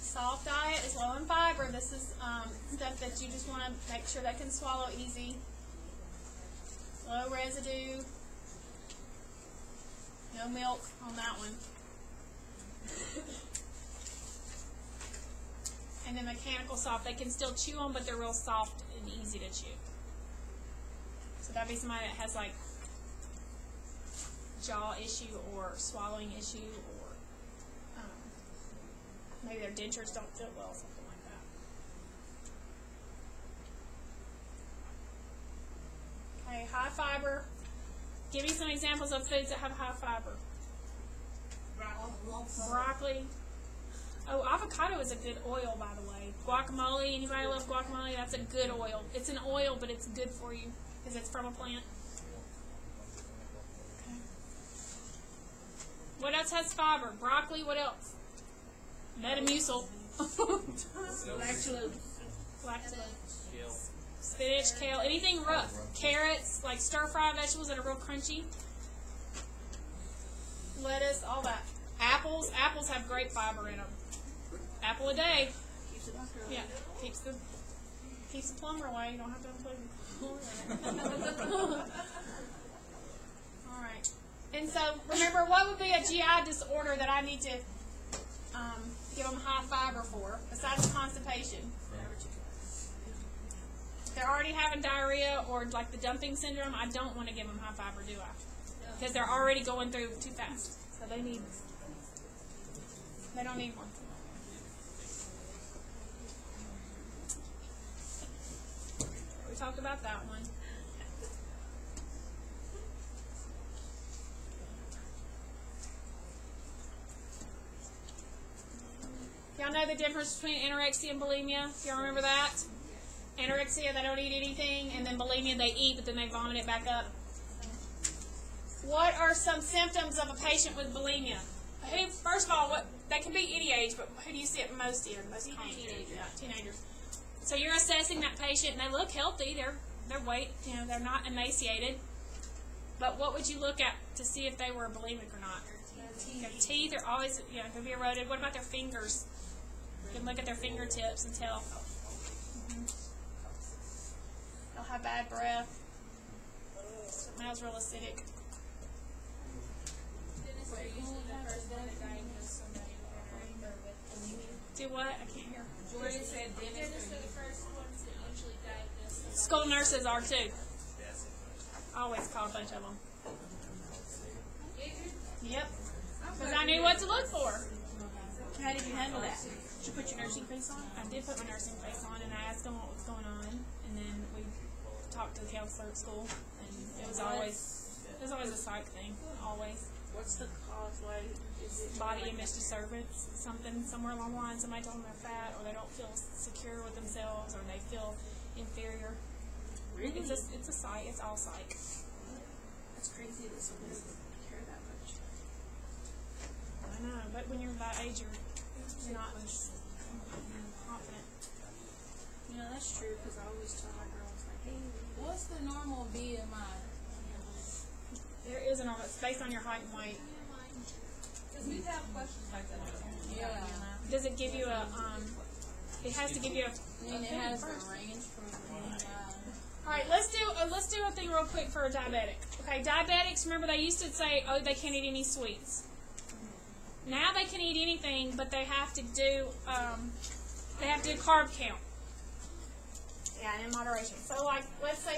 Soft diet is low in fiber. This is stuff that you just want to make sure they can swallow easy. Low residue. No milk on that one. And then mechanical soft. They can still chew them, but they're real soft and easy to chew. So that'd be somebody that has like jaw issue or swallowing issue or maybe their dentures don't fit well, something like that. Okay, high fiber. Give me some examples of foods that have high fiber. Broccoli. Oh, avocado is a good oil, by the way. Guacamole. Anybody love guacamole? That's a good oil. It's an oil, but it's good for you because it's from a plant. Okay. What else has fiber? Broccoli. What else? Metamucil. Lactulose. Spinach, kale, anything rough. Carrots, like stir-fry vegetables that are real crunchy. Lettuce, all that. Apples. Apples have great fiber in them. Apple a day. Yeah, keeps the plumber away. You don't have to unplug the All right. And so, remember, what would be a GI disorder that I need to give them high fiber for, besides constipation? they're already having diarrhea or like the dumping syndrome, I don't want to give them high fiber, do I? Because they're already going through too fast. So they don't need one. We talked about that one. Y'all know the difference between anorexia and bulimia? Y'all remember that? Anorexia, they don't eat anything, and then bulimia, they eat, but then they vomit it back up. What are some symptoms of a patient with bulimia? First of all, they can be any age, but who do you see it most in? Most common? Teenagers. So you're assessing that patient, and they look healthy. Their weight, they're not emaciated. But what would you look at to see if they were bulimic or not? Their teeth are always, could be eroded. What about their fingers? You can look at their fingertips and tell. They'll have bad breath. Smells real acidic. Dennis, are usually the first one to diagnose somebody with bulimia. Do what? I can't hear. Jordan said dentists are the first ones that usually diagnose somebody. School nurses are too. I always call a bunch of them. Yep. Because I knew what to look for. How did you handle that? Did you put your nursing face on? I did put my nursing face on, and I asked them what was going on, and then we talked to the counselor at school, and it was always a psych thing, always. What's the cause? Why is it Body image disturbance, somewhere along the line, somebody told them they're fat, or they don't feel secure with themselves, or they feel inferior. Really? It's a psych. It's all psych. That's crazy that someone doesn't care that much. I know, but when you're that age, you're not confident. That's true, because I always tell my girls, like, hey, What's the normal BMI? There is a normal. It's based on your height and weight. Because we have questions like that. Yeah. Does it give you a? It has to give you a. And it has a range from All right, let's do a thing real quick for a diabetic. Okay, diabetics. Remember, they used to say, oh, they can't eat any sweets. Now they can eat anything, but they have to do carb count. Yeah, and in moderation. So, like, let's say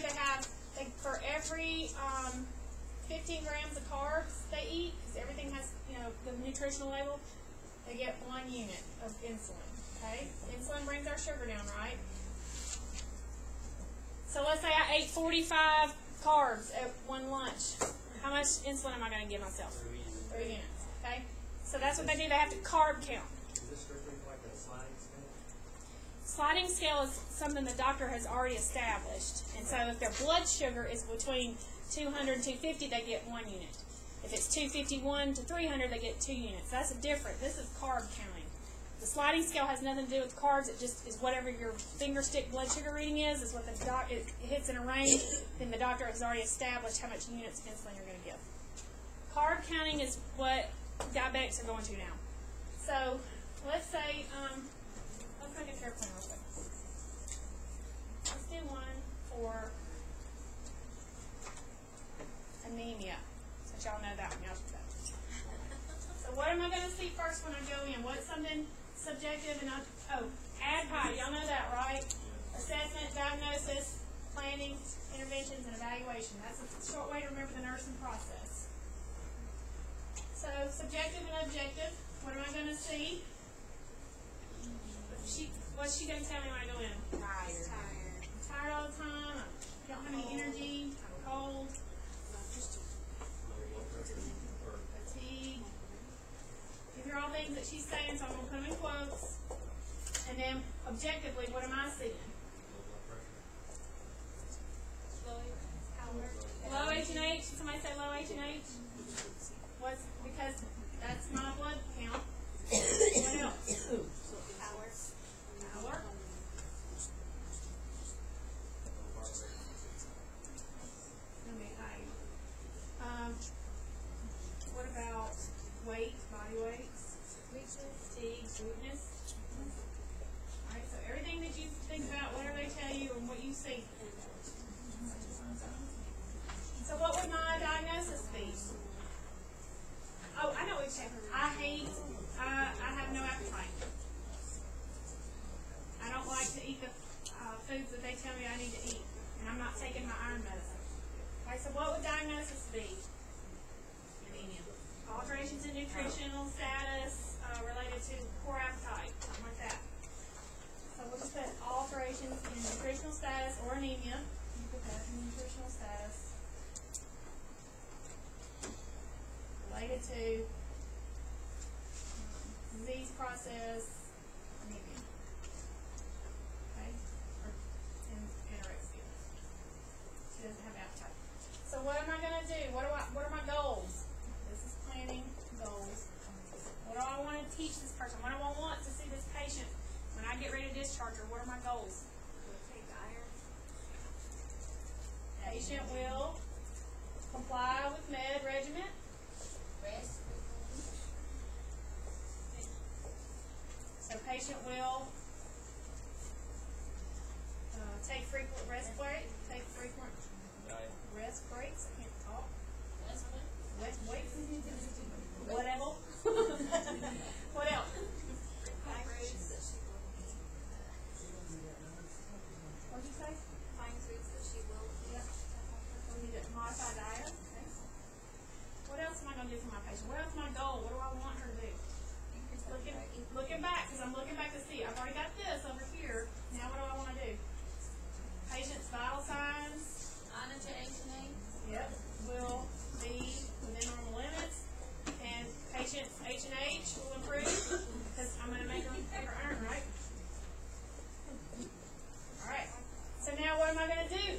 for every 15 grams of carbs they eat, because everything has, the nutritional label, they get 1 unit of insulin. Okay, insulin brings our sugar down, right? So let's say I ate 45 carbs at one lunch. How much insulin am I going to give myself? 3 units. Okay? So that's what they do. They have to carb count. Is this strictly like a sliding scale? Sliding scale is something the doctor has already established. And so if their blood sugar is between 200 and 250, they get 1 unit. If it's 251 to 300, they get 2 units. That's different. This is carb counting. The sliding scale has nothing to do with carbs. It just is whatever your finger stick blood sugar reading is what it hits in a range. Then the doctor has already established how much units of insulin you're going to give. Carb counting is what diabetics are going to now. So let's say, let's make a care plan real quick. Let's do one for anemia, since y'all know that one. Y'all should know. So what am I going to see first when I go in? What's something subjective and ADPI, y'all know that, right? Assessment, diagnosis, planning, interventions, and evaluation. That's a short way to remember the nursing process. So subjective and objective. What am I going to see? What's she going to tell me when I go in? Tired. Tired all the time. I don't have any energy. I'm cold. Fatigue. These are all things that she's saying, so I'm going to put them in quotes. And then, objectively, what am I seeing? Low H&H. Somebody say low H&H? Because that's my blood count. What else? Power. Gonna be high. What about weight, body weight? Fatigue, sweetness. Alright, so everything that you think about, whatever they tell you, and what you see. So what would my diagnosis be? tell me I need to eat, and I'm not taking my iron medicine. Okay, so what would diagnosis be? Anemia. Alterations in nutritional status related to poor appetite, something like that. So we'll just put alterations in nutritional status or anemia. You put that in nutritional status related to disease process anemia. Okay, or anorexia. She doesn't have appetite. So what am I going to do? What are my goals? This is planning goals. What do I want to teach this person? What do I want to see this patient when I get ready to discharge her? What are my goals? Take iron. Patient will comply with med regimen. Rest. So patient will take frequent rest breaks. Take frequent rest breaks. I can't talk. That's what. Rest breaks. Whatever. What else? Find foods that she will eat. What'd you say? Find foods that she will eat. Yep. We need a modified diet. Okay. What else am I going to do for my patient? What else is my goal? What do I want her to do? Looking back, because I'm looking back to see. I've already got this over here. Now what do I want to do? Patient's vital signs. Yep. Will be within normal limits. And patient's H&H will improve because I'm going to make her earn, right? Alright. So now what am I going to do?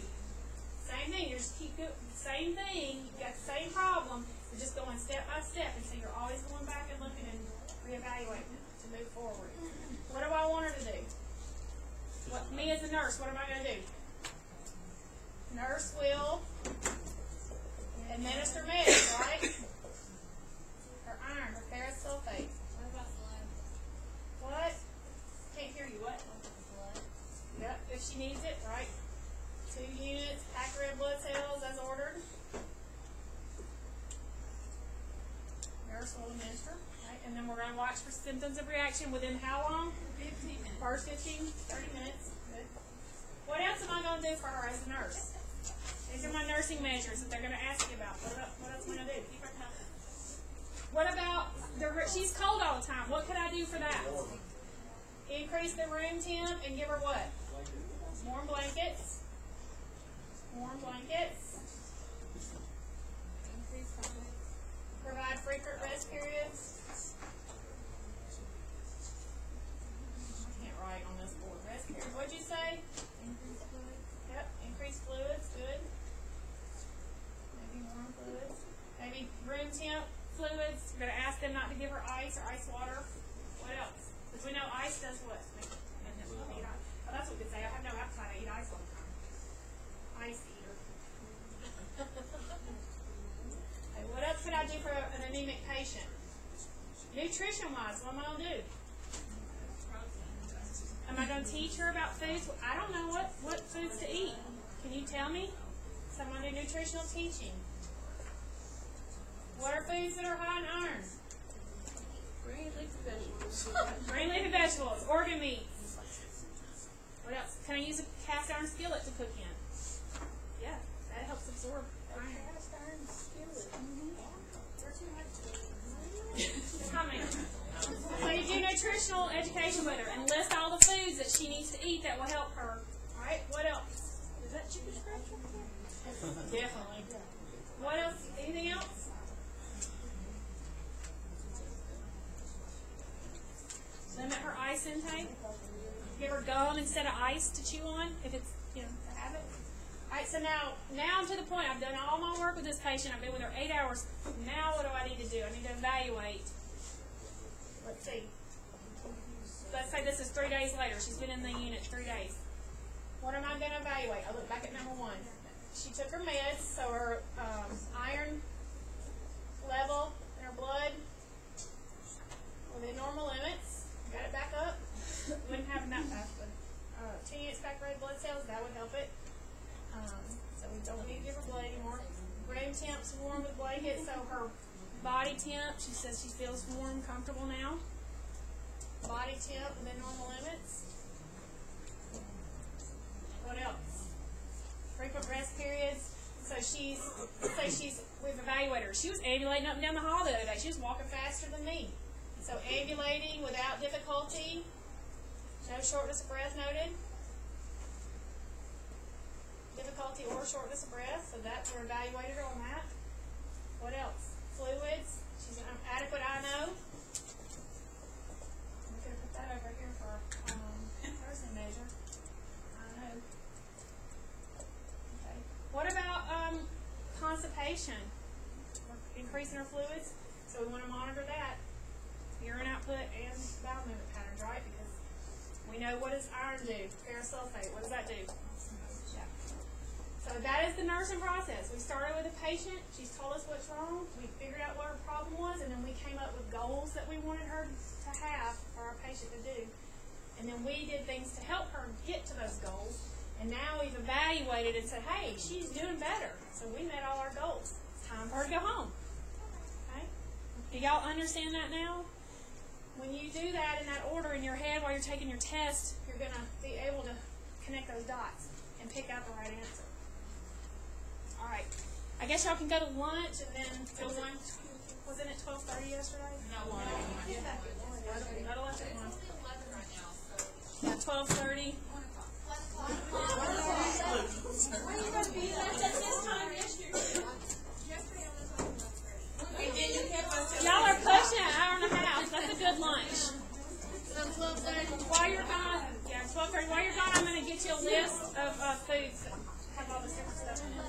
Same thing. You just keep doing the same thing. You've got the same problem. You're just going step by step. And so you're always going back and looking and reevaluating to move forward. What do I want her to do? Me as a nurse, what am I going to do? Nurse will administer meds, right? Her iron, her ferrous sulfate. What about blood? What? Can't hear you. What? Blood. Yep, if she needs it, right? 2 units, packed red blood cells as ordered. Nurse will administer, right? And then we're going to watch for symptoms of reaction within how long? 15 minutes. First 15, 30 minutes. Good. What else am I going to do for her as a nurse? These are my nursing measures that they're going to ask you about. What else am I going to do? Keep her coming. What about, she's cold all the time. What could I do for that? Increase the room temp and give her what? Warm blankets. Warm blankets. Provide frequent rest periods. I can't write on this board. Rest period. What'd you say? Increase fluids. Yep. Increase fluids. Good. Maybe warm fluids. Maybe room temp fluids. We're going to ask them not to give her ice or ice water. What else? Because we know ice does what? Oh, that's what we could say. I have no appetite. I eat ice all the time. Ice eater. Okay, what else could I do for an anemic patient? Nutrition-wise, what am I going to do? Am I going to teach her about foods? I don't know what foods to eat. Can you tell me? Someone do nutritional teaching. What are foods that are high in iron? Green leafy vegetables. Green leafy vegetables, organ meats. What else? Can I use a cast iron skillet to cook in? Yeah, that helps absorb iron. Cast iron skillet. Comment. So you do nutritional education with her and list all the foods that she needs to eat that will help her. Alright, what else? Is that chicken scratch up there? Definitely. What else? Anything else? Limit her ice intake. Give her gum instead of ice to chew on if it's, a habit. Alright, so now I'm to the point. I've done all my work with this patient. I've been with her 8 hours. Now what do I need to do? I need to evaluate. Let's see. Let's say this is 3 days later. She's been in the unit 3 days. What am I going to evaluate? I look back at number 1. She took her meds, so her iron level in her blood within normal limits. Got it back up. Wouldn't have that fast, but 2 units back red blood cells, that would help it. So we don't need to give her blood anymore. Room temp's warm with blankets, so her body temp, she says she feels warm, comfortable now. Body temp within normal limits. What else? Frequent rest periods. So we've evaluated her. She was ambulating up and down the hall the other day. She was walking faster than me. So ambulating without difficulty. No shortness of breath noted. Difficulty or shortness of breath. So we're evaluated her on that. What else? Fluids. She's an adequate I-know. I'm going to put that over here for nursing measure. I-know. Okay. What about constipation? We're increasing her fluids, so we want to monitor that. Urine output and bowel movement patterns, right? Because we know, what does iron do? Parasulfate. What does that do? Yeah. So that is the nursing process. We started with a patient. She's told us what's wrong. We figured out what her problem was, and then we came up with goals that we wanted her to have for our patient to do. And then we did things to help her get to those goals. And now we've evaluated and said, hey, she's doing better. So we met all our goals. It's time for her to go home. Okay? Do y'all understand that now? When you do that in that order in your head while you're taking your test, you're going to be able to connect those dots and pick out the right answer. All right. I guess y'all can go to lunch and then go lunch. Wasn't it 12:30 yesterday? No, one. Not 11 at 1. It's 11 right now, so. Yeah, 12:30. Y'all are pushing an hour and a half. That's a good lunch. While you're gone, 12:30. While you're gone, I'm going to get you a list of foods that have all this different stuff in it.